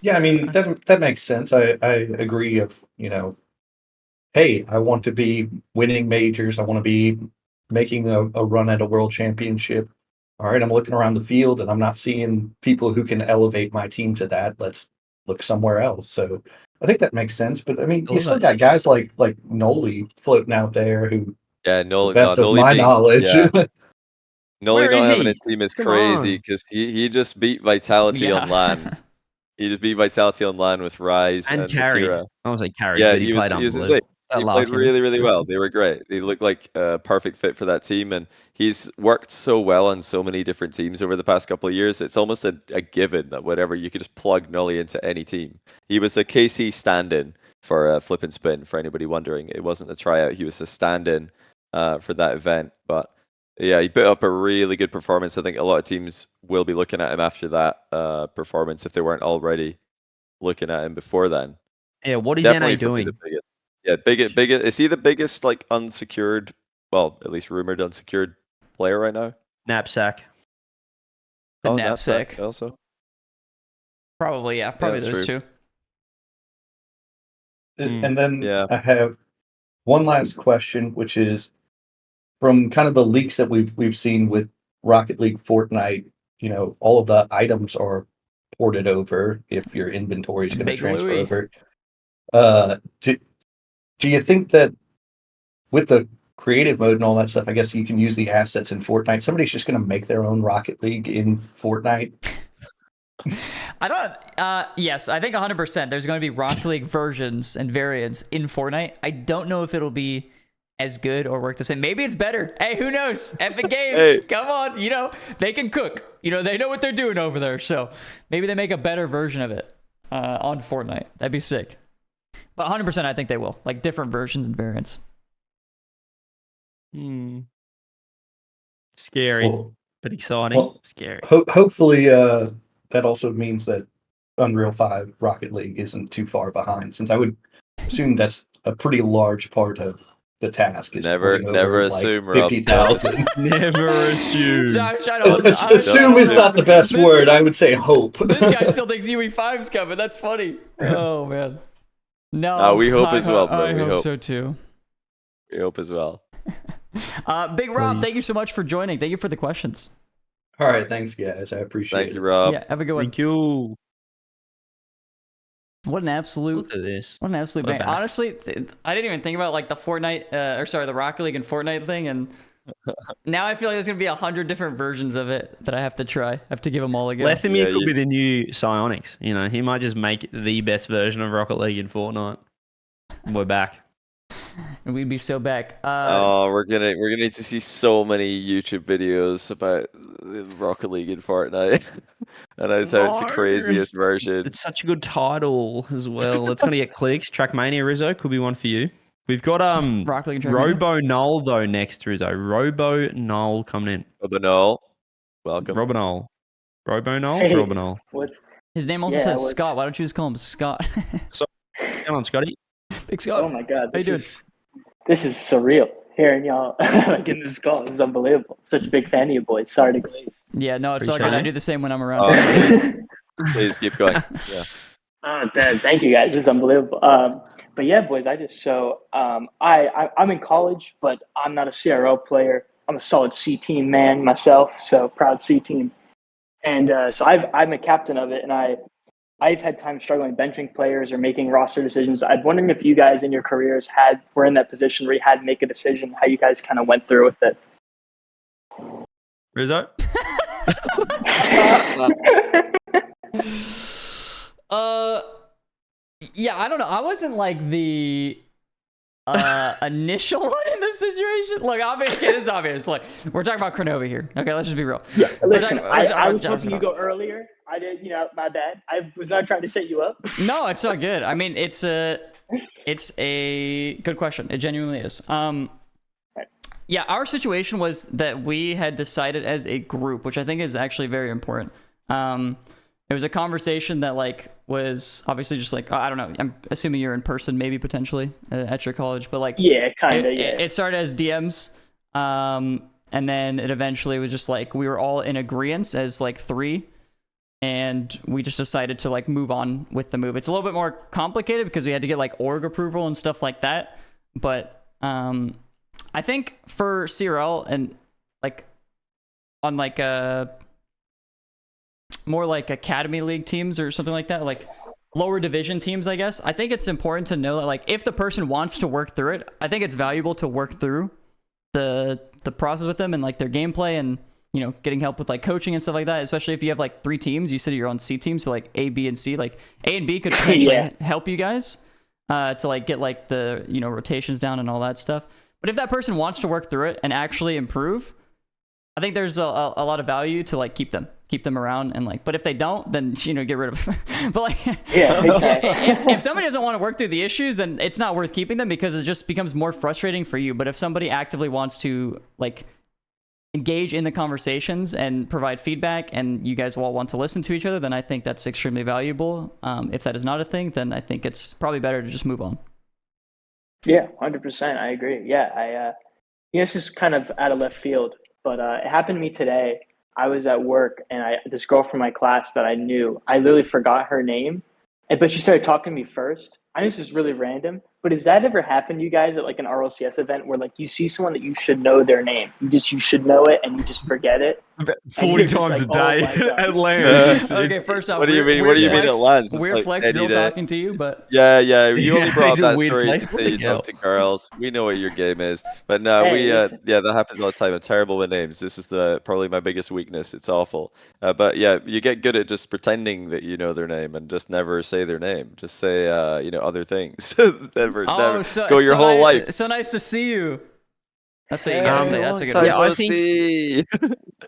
Yeah, I mean that makes sense. I agree. Hey, I want to be winning majors. I want to be making a run at a world championship. All right, I'm looking around the field and I'm not seeing people who can elevate my team to that. Let's look somewhere else. So I think that makes sense. But I mean, you Love still it. got guys like Noli floating out there who, Yeah, to Noli, the best no, of Noli my being, knowledge, yeah, Noli Where not is having he? a team is Come crazy on. because he just beat Vitality on LAN. Yeah. He just beat Vitality on LAN with Rise And and carried. Atira. I was like carried, Yeah, but he played he was insane. unbelievable. That He played last game. really, really well. They were great. They looked like a perfect fit for that team, and he's worked so well on so many different teams over the past couple of years. It's almost a given that whatever you could just plug Nolly into any team. He was a KC stand-in for Flip and Spin. For anybody wondering, it wasn't a tryout. He was a stand-in for that event. But yeah, he put up a really good performance. I think a lot of teams will be looking at him after that performance if they weren't already looking at him before then. Yeah, what is Definitely NA for me doing? the biggest. Yeah, biggest. Is he the biggest like unsecured? Well, at least rumored unsecured player right now. Knapsack. The Oh, knapsack. also. Probably, yeah. Probably that's those true. two. and then Yeah. I have one last question, which is from kind of the leaks that we've seen with Rocket League, Fortnite. You know, all of the items are ported over if your inventory is going to Big transfer Louie. over. Do you think that with the creative mode and all that stuff, I guess you can use the assets in Fortnite? Somebody's just going to make their own Rocket League in Fortnite. I don't. Yes, I think 100%. There's going to be Rocket League versions and variants in Fortnite. I don't know if it'll be as good or work the same. Maybe it's better. Hey, who knows? Epic Games, Hey. come on. You know they can cook. You know they know what they're doing over there. So maybe they make a better version of it on Fortnite. That'd be sick. But 100%, I think they will. Like different versions and variants. Scary, Well, but exciting. well, Scary. hopefully, that also means that Unreal 5 Rocket League isn't too far behind, since I would assume that's a pretty large part of the task. Is Never porting over, assume, like Rob. 50,000. Never assume. So I was trying to Assume is not the best This- word. I would say hope. This guy still thinks UE5's coming. That's funny. Oh man. No, we hope as well, bro. I We hope hope. so too. We hope as well. Big Rob, Please. thank you so much for joining. Thank you for the questions. All right, thanks, guys. I appreciate Thank it. you, Rob. Yeah, have a good one. Thank you. What an absolute, Look at this. what an absolute What a bang. bash. Honestly, I didn't even think about like the Fortnite, the Rocket League and Fortnite thing, and now I feel like there's gonna be 100 different versions of it that I have to try. I have to give them all a go. Lethemir Yeah, could you- be the new Psionics. You know, he might just make the best version of Rocket League in Fortnite. We're back. And we'd be so back. Oh, we're gonna need to see so many YouTube videos about Rocket League and Fortnite, and I thought it's the No. craziest version. It's such a good title as well. It's gonna get clicks. Trackmania Rizzo could be one for you. We've got Rocket League and Trackmania? Robo Null though next, Rizzo. Robo Null coming in. Robanol, welcome. Robo Null. Robo Null? Hey. Robo Null. What? His name also Yeah, says what's- Scott. Why don't you just call him Scott? Come on, Scotty. Big Scott. Oh my god, How you doing? this is surreal. Hearing y'all like in this call, this is unbelievable. Such a big fan of you boys. Sorry to glaze. Yeah, no, it's all Appreciate good. I it. do the same when I'm around. Please keep going. Yeah. Thank you guys. This is unbelievable. But yeah, boys, I'm in college, but I'm not a CRO player. I'm a solid C team man myself, so proud C team. And so I'm a captain of it, and I've had time struggling benching players or making roster decisions. I'm wondering if you guys in your careers were in that position where you had to make a decision, how you guys kind of went through with it. Rizzo? Yeah, I don't know. I wasn't like the initial one in this situation. Look, okay, this is obvious. Like, we're talking about Cronova here. Okay, let's just be real. Yeah, listen, We're talking I was about hoping you go earlier. I did, my bad. I was not trying to set you up. No, it's not good. I mean, it's a good question. It genuinely is. Yeah, our situation was that we had decided as a group, which I think is actually very important. It was a conversation that like was obviously just like, I don't know. I'm assuming you're in person, maybe potentially at your college, but like, Yeah, kind of, yeah. It started as DMs, and then it eventually was just like we were all in agreement as like three. And we just decided to like move on with the move. It's a little bit more complicated because we had to get like org approval and stuff like that. But I think for CRL and like on like more like Academy League teams or something like that, like lower division teams, I guess, I think it's important to know that, like, if the person wants to work through it, I think it's valuable to work through the process with them and like their gameplay and, you know, getting help with like coaching and stuff like that, especially if you have like 3 teams. You said you're on C team, so like A, B, and C. Like A and B could potentially help you guys to like get like the, you know, rotations down and all that stuff. But if that person wants to work through it and actually improve, I think there's a lot of value to like keep them around and like. But if they don't, then, you know, get rid of them. But like, if somebody doesn't want to work through the issues, then it's not worth keeping them because it just becomes more frustrating for you. But if somebody actively wants to like engage in the conversations and provide feedback, and you guys all want to listen to each other, then I think that's extremely valuable. If that is not a thing, then I think it's probably better to just move on. Yeah, 100%. I agree. Yeah, this is kind of out of left field, but it happened to me today. I was at work, and this girl from my class that I knew, I literally forgot her name, but she started talking to me first. I know this is really random, but has that ever happened to you guys at like an RLCS event where like you see someone that you should know their name, you should know it, and you just forget it? 40 times like, a day at Lance. Okay, first off, what do you mean? What do you mean at Lance? Weird flex girl talking to you, but yeah. You only brought Yeah, up that he's a weird story to flex. say you talk to girls. We know what your game is, but no, that happens all the time. I'm terrible with names. This is probably my biggest weakness. It's awful. But yeah, you get good at just pretending that you know their name and just never say their name. Just say you know, other things. never go your whole life. So nice to see you. That's what you gotta say. That's a good one.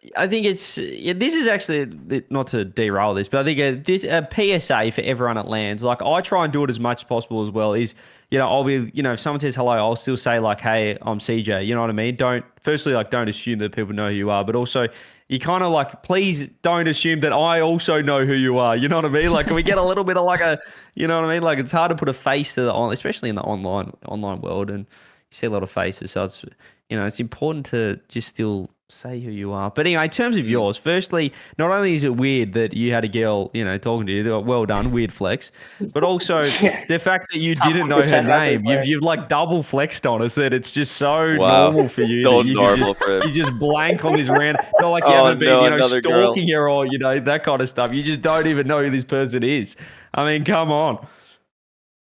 Yeah, I think it's this is actually not to derail this, but I think a PSA for everyone at LANs. Like I try and do it as much as possible as well. Is, you know, I'll be, you know, if someone says hello, I'll still say like, hey, I'm CJ. You know what I mean? Don't assume that people know who you are, but also you kind of like, please don't assume that I also know who you are. You know what I mean? Like, can we get a little bit of like a, you know what I mean? Like it's hard to put a face to especially in the online world, and you see a lot of faces. So it's, you know, it's important to just still say who you are. But anyway, in terms of yours, firstly, not only is it weird that you had a girl, you know, talking to you, well done, weird flex, but also the fact that you didn't know her name, you've like double flexed on us that it's just so normal for you. So that normal for him. You just blank on this random, not like you haven't been, you know, stalking her or, you know, that kind of stuff. You just don't even know who this person is. I mean, come on.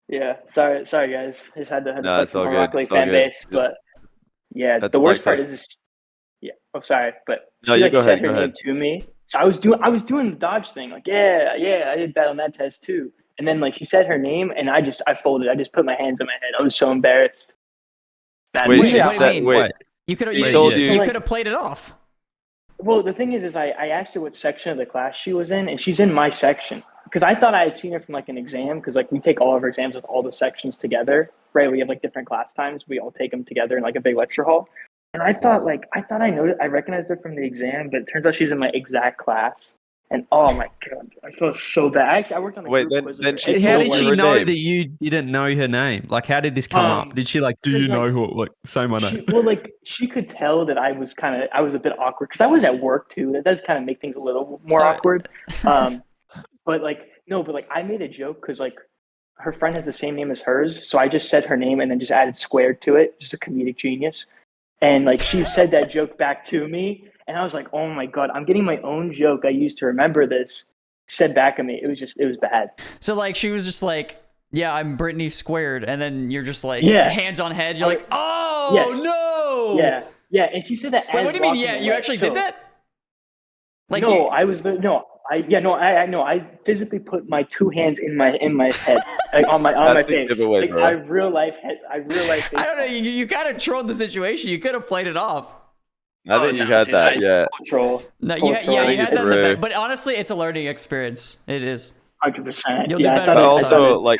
Yeah, sorry guys. I just had to it's all my good. Rocket League It's all fan good. base, but yeah, the worst part is this. Yeah. Oh, sorry, but no, she you go said ahead. her name to me. So I was doing the dodge thing, like yeah, I did that on that test too. And then like she said her name, and I folded. I just put my hands on my head. I was so embarrassed. Wait. You could have played it off. Well, the thing is I asked her what section of the class she was in, and she's in my section. Because I thought I had seen her from like an exam, because like we take all of our exams with all the sections together, right? We have like different class times. We all take them together in like a big lecture hall. And I thought I recognized her from the exam, but it turns out she's in my exact class. And oh my god, I felt so bad. Actually, I worked on the group quiz. How did she know that you didn't know her name? Like, how did this come up? Did she like, do you know who? Like, say my name. Well, like she could tell that I was a bit awkward because I was at work too. That does kind of make things a little more awkward. But I made a joke because like her friend has the same name as hers, so I just said her name and then just added squared to it. Just a comedic genius. And like she said that joke back to me, and I was like, "Oh my god, I'm getting my own joke I used to remember this said back at me." It was bad. So like she was just like, "Yeah, I'm Brittany squared," and then you're just like, hands on head. You're like, "Oh yes. no!" Yeah, and she said that. Wait, what do you mean? Yeah, you actually did that? Like I physically put my 2 hands in my head, like on my face. Giveaway, like bro. I real life. I don't know. You kind of trolled the situation. You could have played it off. I think you had that. Yeah. Troll. No, you had that. But honestly, it's a learning experience. It is. 100%. You'll do better. But also, like,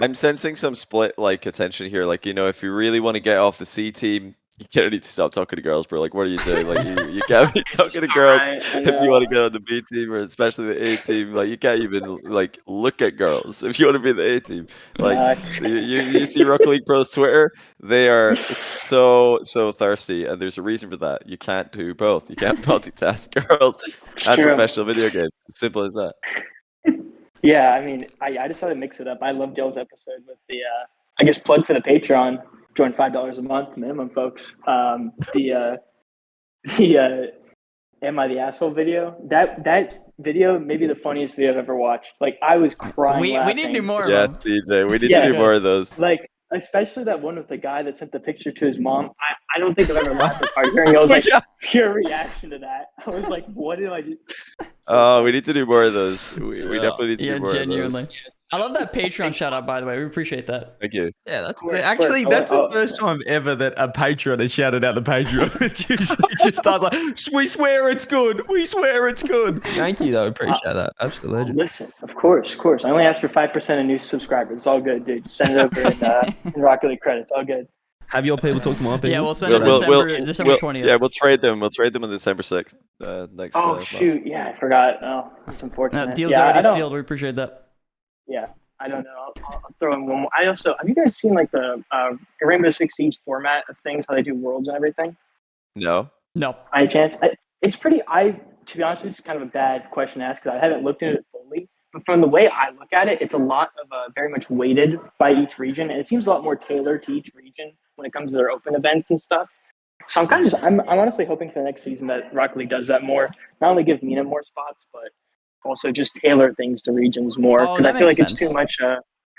I'm sensing some split like attention here. Like, you know, if you really want to get off the C team, you kind of need to stop talking to girls, bro. Like, what are you doing? Like, you can't be talking to girls if you want to get on the B team or especially the A team. Like, you can't even like look at girls if you want to be in the A team. Like, you see Rocket League Pro's Twitter, they are so thirsty, and there's a reason for that. You can't do both. You can't multitask girls and professional video games. It's simple as that. Yeah, I mean, I decided to mix it up. I loved Joe's episode with the, I guess, plug for the Patreon. Join $5 a month minimum, folks. And "Am I the Asshole?" video. That video may be the funniest video I've ever watched. Like I was crying. We laughing. need to do more Yeah, of them. TJ, we need Yeah. to do more of those. Like especially that one with the guy that sent the picture to his mom. I don't think I've ever laughed as hard hearing. I was like pure reaction to that. I was like, what did I do? Oh, we need to do more of those. We definitely need to Yeah, do more genuinely. of those. I love that Patreon shout out, by the way. We appreciate that. Thank you. Yeah, that's Of course, actually of course. that's the first time ever that a Patreon has shouted out the Patreon. It's usually just starts like, "We swear it's good. We swear it's good." Thank you, though. Appreciate that. Absolutely. Listen, of course. I only asked for 5% of new subscribers. It's all good, dude. Just send it over in Rocket League credits. All good. Have your people talk to my people? Yeah, we'll send it December 20th. Yeah, we'll trade them. We'll trade them on December 6th. Next. Oh month. shoot! Yeah, I forgot. Oh, that's unfortunate. No, deal's yeah, already I don't- sealed. We appreciate that. Yeah, I don't know. I'll throw in one more. I also have you guys seen like the Rainbow Six Siege format of things, how they do worlds and everything? No. No. By any chance? It's pretty. To be honest, it's kind of a bad question to ask because I haven't looked into it fully. But from the way I look at it, it's a lot of very much weighted by each region, and it seems a lot more tailored to each region when it comes to their open events and stuff. So I'm kind of I'm honestly hoping for the next season that Rocket League does that more. Not only give Mina more spots, but also just tailor things to regions more. Oh, Because that I feel like makes it's sense. too much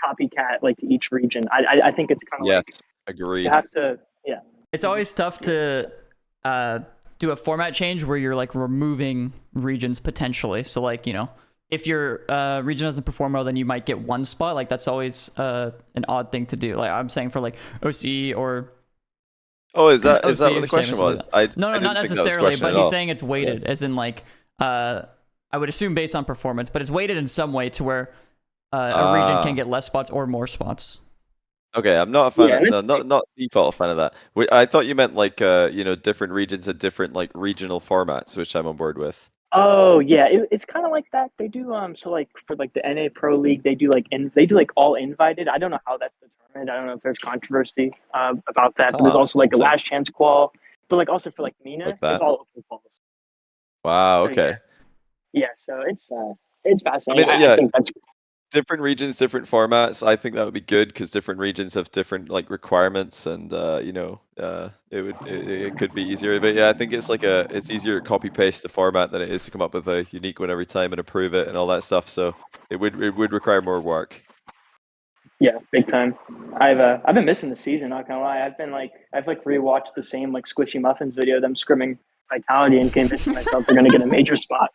copycat like to each region. I think it's kind of Yes. like Agreed. you have to. Yeah. It's always tough to do a format change where you're like removing regions potentially. So like, if your region doesn't perform well, then you might get one spot. Like that's always an odd thing to do. Like I'm saying for like OCE or Oh, is that OCE, what the question was? No, I not didn't think that was the necessarily, question but at he's all. saying it's weighted, as in like I would assume based on performance, but it's weighted in some way to where a region can get less spots or more spots. Okay, I'm not a fan. Yeah, Not default fan of that. I thought you meant like different regions and different like regional formats, which I'm on board with. Oh yeah, it's kind of like that. They do so like for like the NA Pro League, they do like all invited. I don't know how that's determined. I don't know if there's controversy about that. But there's also like a last chance qual. But like also for like Mina, Like that? it's all open quals. Wow. So, Okay. Yeah, so it's fascinating. I mean, yeah. I think that's Different regions, different formats. I think that would be good because different regions have different like requirements, and it could be easier. But yeah, I think it's easier to copy paste the format than it is to come up with a unique one every time and approve it and all that stuff. So it would require more work. yeah, big time. I've been missing the season. Not gonna lie, I've rewatched the same like Squishy Muffins video, them scrimming Vitality, and convincing myself they're gonna get a major spot.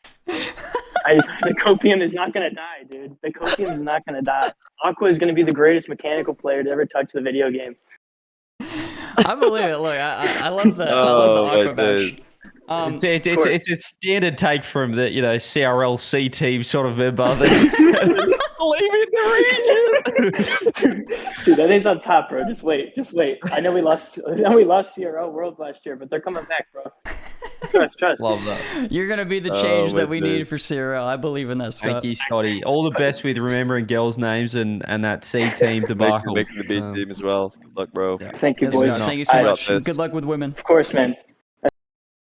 The copium is not gonna die, dude. The copium is not gonna die. Aqua is gonna be the greatest mechanical player to ever touch the video game. I believe it. Look, I love the Oh, Aqua my badge. days. It's a standard take from the CRL C team sort of member. Leave in the region. Dude, that thing's on top, bro. Just wait. I know we lost CRL Worlds last year, but they're coming back, bro. Trust. Love that. You're gonna be the change my that we need days. for CRL. I believe in that, Scott. Thank you, Scotty. All the best with remembering girls' names and that C team debacle. Making the B team as well. Good luck, bro. Yeah. Thank you, Yes, boys. Scott, thank you so I- much. got this. Good luck with women. Of course, man.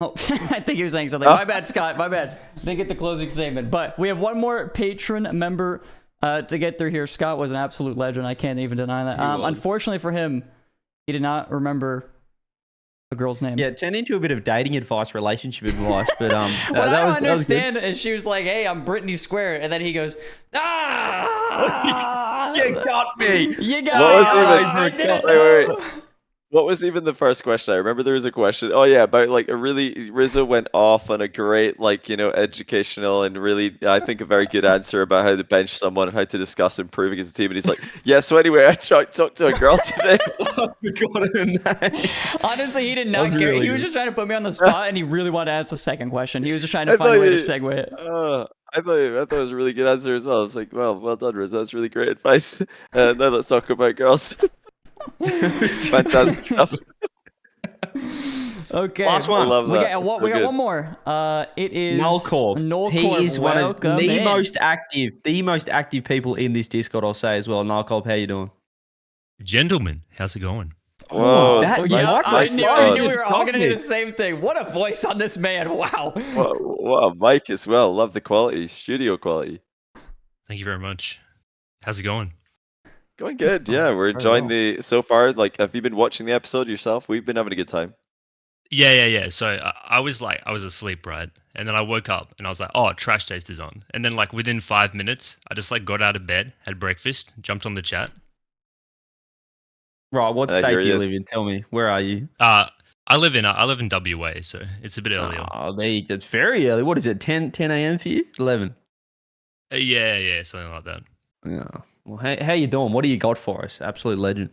Oh, I think he was saying something. My bad, Scott. My bad. Didn't get the closing statement. But we have one more patron member to get through here. Scott was an absolute legend. I can't even deny that. Unfortunately for him, he did not remember a girl's name. Yeah, it turned into a bit of dating advice, relationship advice, but What that I don't was good. understand is she was like, "Hey, I'm Brittany Square," and then he goes, "Ah, You got me. you got What was me. even- I didn't Wait. know." What was even the first question? I remember there was a question. Oh yeah, about like Rizzo went off on a great educational and really I think a very good answer about how to bench someone and how to discuss improving as a team. And he's like, yeah. So anyway, I talked to a girl today. I forgot her name. Honestly, he did That not was care. really He was good. just trying to put me on the spot, and he really wanted to ask the second question. He was just trying to I find a thought way to you- segue it. I thought it was a really good answer as well. I was like, well done, Rizzo. That's really great advice. Now let's talk about girls. Fantastic stuff. Okay. Last one. I love We that. got So one good. more. It is Nullcorp. Nullcorp. He is one of Welcome the in. most active people in this Discord, I'll say as well. Nullcorp, how you doing? Gentlemen, how's it going? Whoa, that- Oh, Yeah, yes, what I the knew, fuck? I knew we Just were all going to do copied. the same thing. What a voice on this man. Wow. what a mic as well. Love the quality, studio quality. Thank you very much. How's it going? Going good. Yeah, we're enjoying so far. Like, have you been watching the episode yourself? We've been having a good time. Yeah. So I was asleep, right? And then I woke up and I was like, oh, Trash Taste is on. And then like within 5 minutes, I just like got out of bed, had breakfast, jumped on the chat. Right, what And I state hear do you you. live in? Tell me, where are you? I live in WA, so it's a bit earlier. Oh, it's very early. What is it, 10 a.m. for you? 11? Yeah, something like that. Yeah. Well, how you doing? What do you got for us? Absolute legend.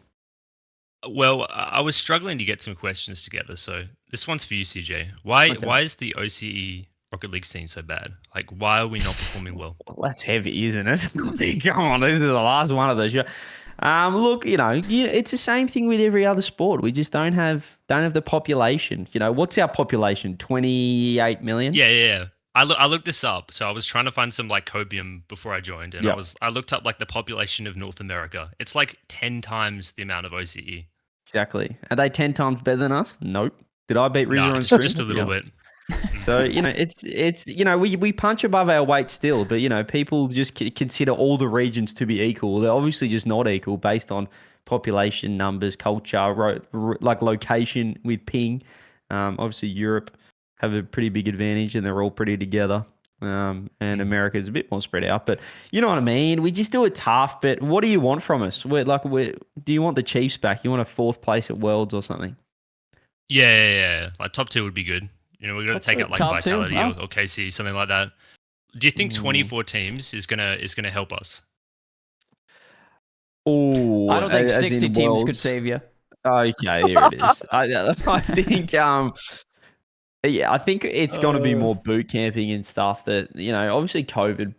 Well, I was struggling to get some questions together, so this one's for you, CJ. Okay. Why is the OCE Rocket League scene so bad? Like, why are we not performing well? Well, that's heavy, isn't it? Come on, this is the last one of those. Look, it's the same thing with every other sport. We just don't have the population. What's our population? 28 million? Yeah. I looked this up, so I was trying to find some like copium before I joined, and Yep. I looked up like the population of North America. It's like 10 times the amount of OCE. Exactly. Are they 10 times better than us? Nope. Did I beat Rizzo Nah, on just a scrim? little Yeah. bit. So, it's we punch above our weight still, but people just consider all the regions to be equal. They're obviously just not equal based on population numbers, culture, like location with ping. Obviously Europe have a pretty big advantage and they're all pretty together. And America is a bit more spread out, but you know what I mean? We just do it tough, but what do you want from us? Do you want the Chiefs back? You want a 4th place at Worlds or something? Yeah. Like top 2 would be good. We're gonna take out like Top two? Vitality Wow. or KC, something like that. Do you think Mm. 24 teams is gonna help us? Oh, I don't think as 60 in teams could Worlds. save you. Okay, here it is. I think I think it's going to be more boot camping and stuff that, obviously COVID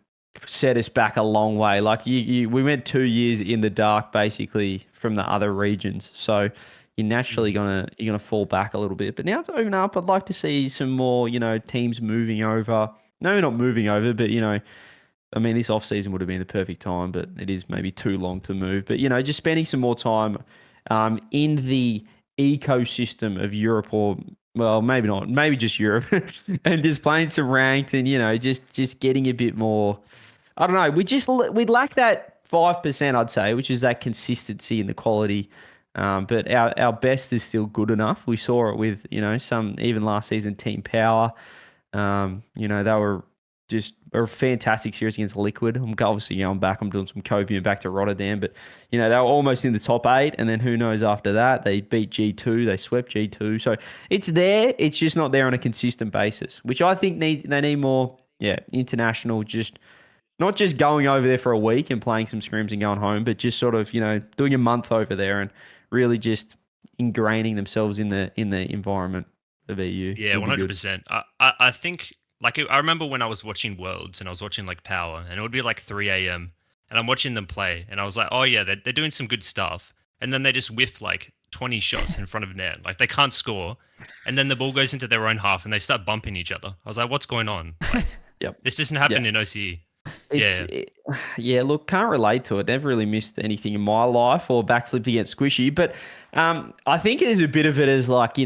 set us back a long way. Like we went 2 years in the dark basically from the other regions. So you're naturally you're gonna fall back a little bit. But now it's open up. I'd like to see some more, teams moving over. No, not moving over, but I mean, this off season would have been the perfect time, but it is maybe too long to move. But just spending some more time in the ecosystem of Europe, or well, maybe not, maybe just Europe, and just playing some ranked, and just getting a bit more. I don't know. We lack that 5%, I'd say, which is that consistency in the quality. But our best is still good enough. We saw it with some even last season Team Power. They were just a fantastic series against Liquid. I'm obviously going back. I'm doing some copium back to Rotterdam, but they were almost in the top 8, and then who knows after that? They beat G2. They swept G2. So it's there. It's just not there on a consistent basis, which I think they need more. Yeah, international. Just not just going over there for a week and playing some scrims and going home, but just sort of doing a month over there and really just ingraining themselves in the environment of EU. Yeah, would be good. 100%. I think like I remember when I was watching Worlds and I was watching like Power, and it would be like 3 a.m. and I'm watching them play, and I was like, oh yeah, they're doing some good stuff, and then they just whiff like 20 shots in front of net, like they can't score, and then the ball goes into their own half and they start bumping each other. I was like, what's going on? Like, Yep. this doesn't happen in OCE. Yeah, look, can't relate to it. Never really missed anything in my life or backflipped against Squishy, but I think there's a bit of it as like you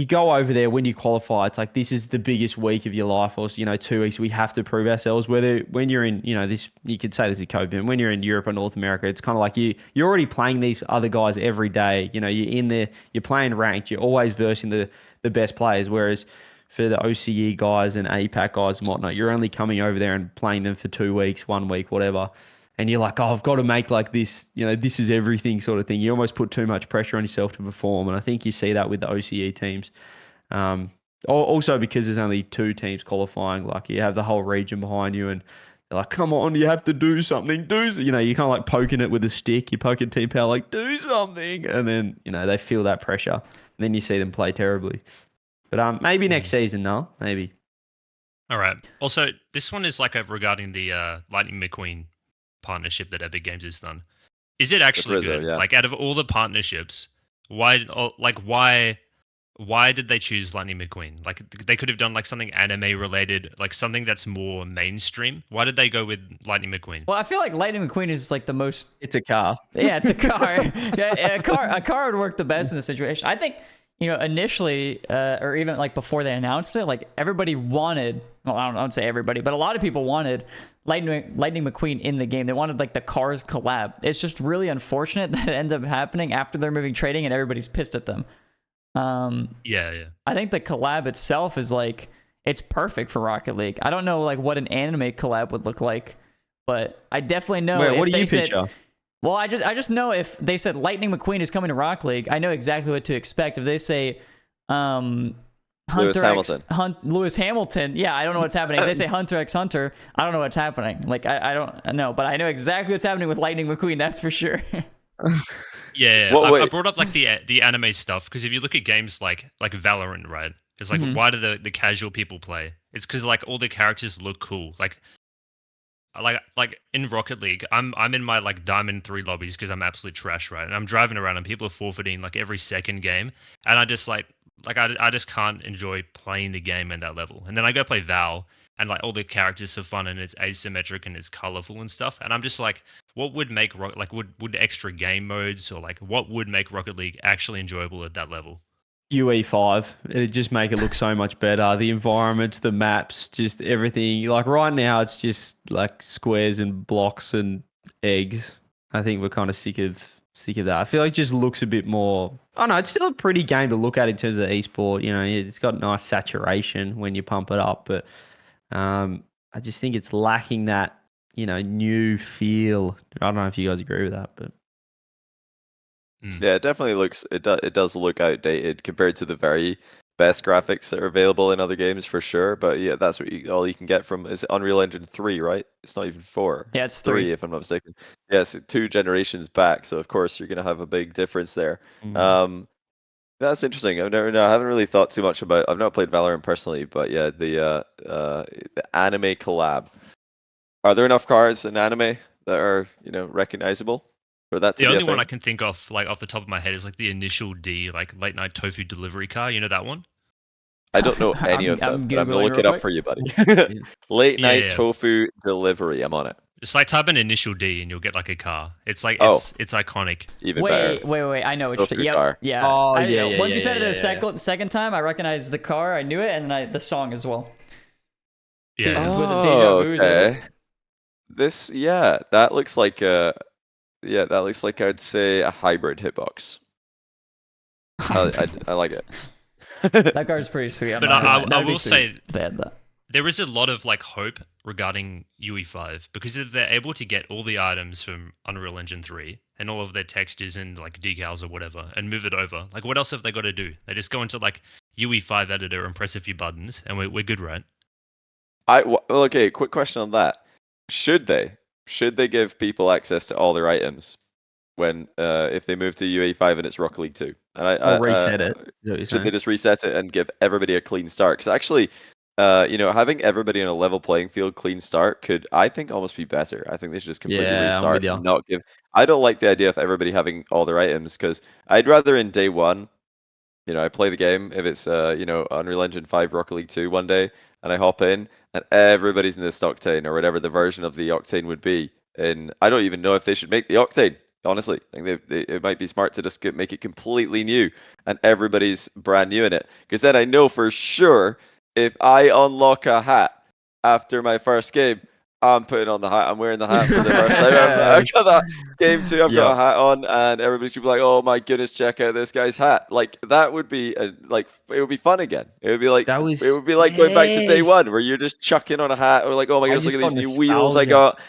go over there when you qualify. It's like this is the biggest week of your life, or 2 weeks. We have to prove ourselves. When you're in this, you could say this is COVID, and when you're in Europe or North America, it's kind of like you're already playing these other guys every day. You're in there, you're playing ranked. You're always versing the best players, whereas for the OCE guys and APAC guys and whatnot, you're only coming over there and playing them for 2 weeks, 1 week, whatever. And you're like, oh, I've got to make like this, this is everything sort of thing. You almost put too much pressure on yourself to perform. And I think you see that with the OCE teams. Also because there's only 2 teams qualifying, like you have the whole region behind you and they're like, come on, you have to do something. You're kind of like poking it with a stick. You're poking Team Power like, do something. And then, they feel that pressure. And then you see them play terribly. But maybe next season, no, maybe. All right. Also, this one is like regarding the Lightning McQueen partnership that Epic Games has done. Is it actually Rizzo, good? yeah. Like out of all the partnerships, why did they choose Lightning McQueen? Like they could have done like something anime related, like something that's more mainstream. Why did they go with Lightning McQueen? Well, I feel like Lightning McQueen is like the most. It's a car. Yeah, it's a car. Yeah, a car would work the best in this situation. I think initially, or even like before they announced it, like everybody wanted. Well, I don't say everybody, but a lot of people wanted Lightning McQueen in the game. They wanted like the Cars collab. It's just really unfortunate that it ended up happening after they're moving trading and everybody's pissed at them. Yeah. I think the collab itself is like it's perfect for Rocket League. I don't know like what an anime collab would look like, but I definitely know Wait, if what do they you said, picture? well, I just know if they said Lightning McQueen is coming to Rocket League, I know exactly what to expect. If they say Lewis Hunter Hamilton. Lewis Hamilton, yeah, I don't know what's happening. If they say Hunter X Hunter, I don't know what's happening. Like I don't know, but I know exactly what's happening with Lightning McQueen. That's for sure. Yeah, Well, I wait. brought up like the anime stuff because if you look at games like Valorant, right? It's like Mhm. why do the casual people play? It's because like all the characters look cool. Like in Rocket League, I'm in my like Diamond 3 lobbies because I'm absolute trash, right? And I'm driving around and people are forfeiting like every second game, and I just I just can't enjoy playing the game at that level. And then I go play Val, and like all the characters are fun and it's asymmetric and it's colorful and stuff. And I'm just like, what would make would extra game modes or like what would make Rocket League actually enjoyable at that level? UE5. It'd just make it look so much better. The environments, the maps, just everything. Like right now, it's just like squares and blocks and eggs. I think we're kind of sick of that. I feel like it just looks a bit more. I don't know. It's still a pretty game to look at in terms of esport. You know, it's got nice saturation when you pump it up, but I just think it's lacking that new feel. I don't know if you guys agree with that, but. Yeah, it definitely looks. It does look outdated compared to the very best graphics that are available in other games for sure. But yeah, that's all you can get from is Unreal Engine 3, right? It's not even 4. Yeah, it's 3. If I'm not mistaken. Yes, 2 generations back. So of course you're gonna have a big difference there. Mm. That's interesting. I haven't really thought too much about. I've not played Valorant personally, but yeah, the anime collab. Are there enough cars in anime that are recognizable for that to The be a only one I thing? can think of, like off the top of my head, is like the initial D, like late night tofu delivery car. You know that one? I don't know any I'm of them, but I'm gonna Googling look real it up quick. for you, buddy. Late Yeah, night yeah. tofu delivery. I'm on it. Just like type in initial D and you'll get like a car. It's like Oh. it's iconic. Even better. Wait. I know what you're Tofu saying. Yep. car. Yeah. Oh, yeah, Once you yeah, said yeah, it yeah, a second time, I recognized the car. I knew it, and the song as well. Yeah. Was it Deja Vu? Is that it? That looks like that looks like I'd say a hybrid hitbox. I like it. That card's pretty sweet. But I will say they had that. there is a lot of like hope regarding UE5 because if they're able to get all the items from Unreal Engine 3 and all of their textures and like decals or whatever and move it over, like what else have they got to do? They just go into like UE5 editor and press a few buttons and we're good, right? Okay, quick question on that. Should they give people access to all their items when if they move to UE5 and it's Rocket League 2? And Or reset it. Is that what you're should saying? they just reset it and give everybody a clean start? Because actually, having everybody on a level playing field, clean start could, I think, almost be better. I think they should just completely Yeah, I'm restart with ya. and not give. I don't like the idea of everybody having all their items because I'd rather in day one, I play the game if it's Unreal Engine 5 Rocket League 2 one day, and I hop in and everybody's in this Octane or whatever the version of the Octane would be. And I don't even know if they should make the Octane. Honestly, I think it might be smart to just make it completely new and everybody's brand new in it. Because then I know for sure if I unlock a hat after my first game, I'm putting on the hat. I'm wearing the hat for the first time. I've got that game 2. I've got a hat on, and everybody should be like, "Oh my goodness, check out this guy's hat!" Like that would be it would be fun again. It would be like That was it would be like going back to day yes. one where you're just chucking on a hat or like, "Oh my I goodness, look just at these got new wheels I nostalgia. got."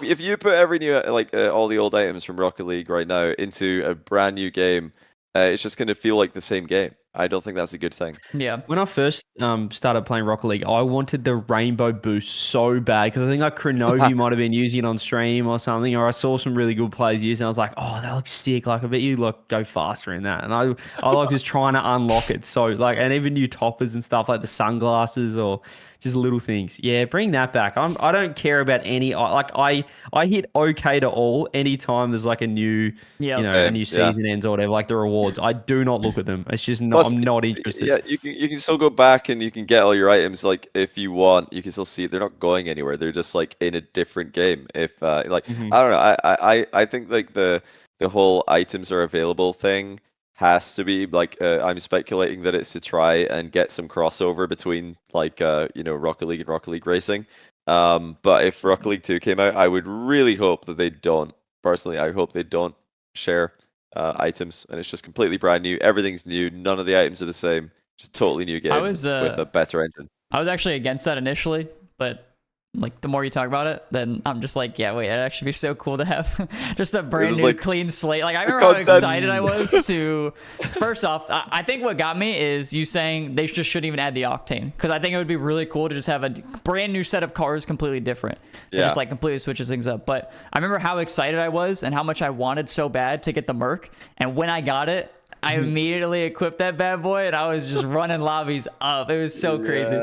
If you put every new all the old items from Rocket League right now into a brand new game, it's just going to feel like the same game. I don't think that's a good thing. Yeah. When I first started playing Rocket League, I wanted the rainbow boost so bad because I think like Kronovi might have been using it on stream or something, or I saw some really good players use it. And I was like, oh, that looks sick. Like I bet you go faster in that. And I like was trying to unlock it. So like, and even new toppers and stuff like the sunglasses or just little things. Yeah, bring that back. I don't care about any I hit okay to all anytime there's like a new a new season ends or whatever, like the rewards. I do not look at them. It's just not. Plus, I'm not interested. Yeah, you can still go back and you can get all your items like if you want. You can still see they're not going anywhere. They're just like in a different game. If I don't know. I think like the whole items are available thing has to be like I'm speculating that it's to try and get some crossover between like Rocket League and Rocket League Racing. But if Rocket League 2 came out, I would really hope that they don't. Personally, I hope they don't share items, and it's just completely brand new. Everything's new. None of the items are the same. Just totally new game with a better engine. I was actually against that initially, but like the more you talk about it, then I'm just like, yeah, wait, it'd actually be so cool to have just a brand new clean slate. Like I remember how excited I was to. First off, I think what got me is you saying they just shouldn't even add the octane, because I think it would be really cool to just have a brand new set of cars completely different. It just like completely switches things up. But I remember how excited I was and how much I wanted so bad to get the Merc, and when I got it, I immediately equipped that bad boy and I was just running lobbies up. It was so crazy.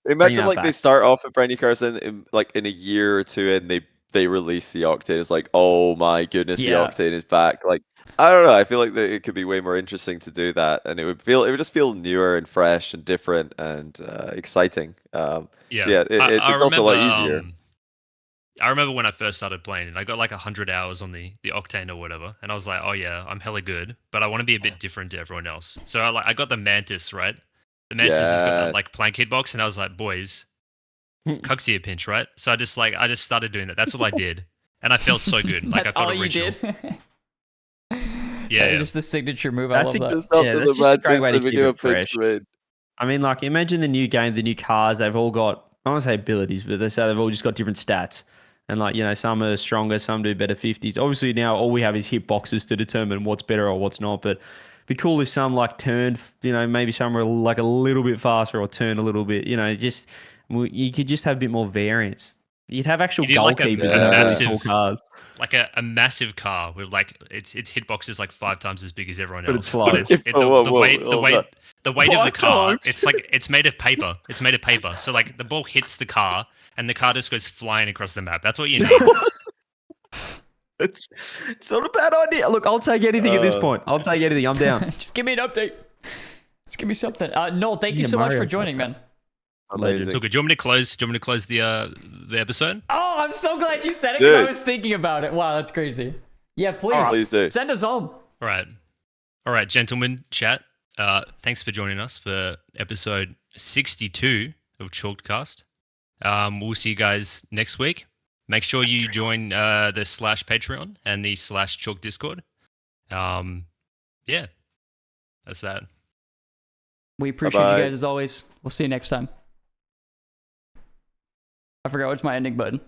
Imagine like they start off with brand new cars, and in a year or two, and they release the octane. It's like, oh my goodness, the octane is back. Like, I don't know. I feel like it could be way more interesting to do that, and it would just feel newer and fresh and different and exciting. It's also a lot easier. I remember when I first started playing, and I got like 100 hours on the octane or whatever, and I was like, oh yeah, I'm hella good, but I want to be a bit different to everyone else. So I got the Mantis, right? The Mantis has got that like plank hitbox, and I was like, boys, Cuxia pinch, right? So I just started doing that. That's all I did, and I felt so good. Like I felt original. Yeah, just the signature move. I love that. That's just a great way to keep it fresh. I mean, like imagine the new game, the new cars. They've all got, I don't want to say abilities, but they say they've all just got different stats. And like, some are stronger, some do better 50s. Obviously now all we have is hit boxes to determine what's better or what's not, but be cool if some like turned, maybe some were like a little bit faster or turned a little bit, just you could just have a bit more variance. You'd have actual goalkeepers in really tall cars. Like a massive car with like its hitbox is like 5 times as big as everyone else. But it's slow. The weight of the car, it's like it's made of paper. It's made of paper. So like the ball hits the car and the car just goes flying across the map. That's what you need. It's not a bad idea. Look, I'll take anything at this point. I'll take anything. I'm down. Just give me an update. Just give me something. Noel, thank you so much for joining, man. Amazing. So good. Do you want me to close the episode? Oh, I'm so glad you said it because I was thinking about it. Wow, that's crazy. Yeah, please. Please do. Send us home. All right, gentlemen, chat. Thanks for joining us for episode 62 of Chalkedcast. We'll see you guys next week. Make sure you join the /Patreon and the /Chalk Discord. Yeah, that's that. We appreciate you guys as always. We'll see you next time. I forgot what's my ending button.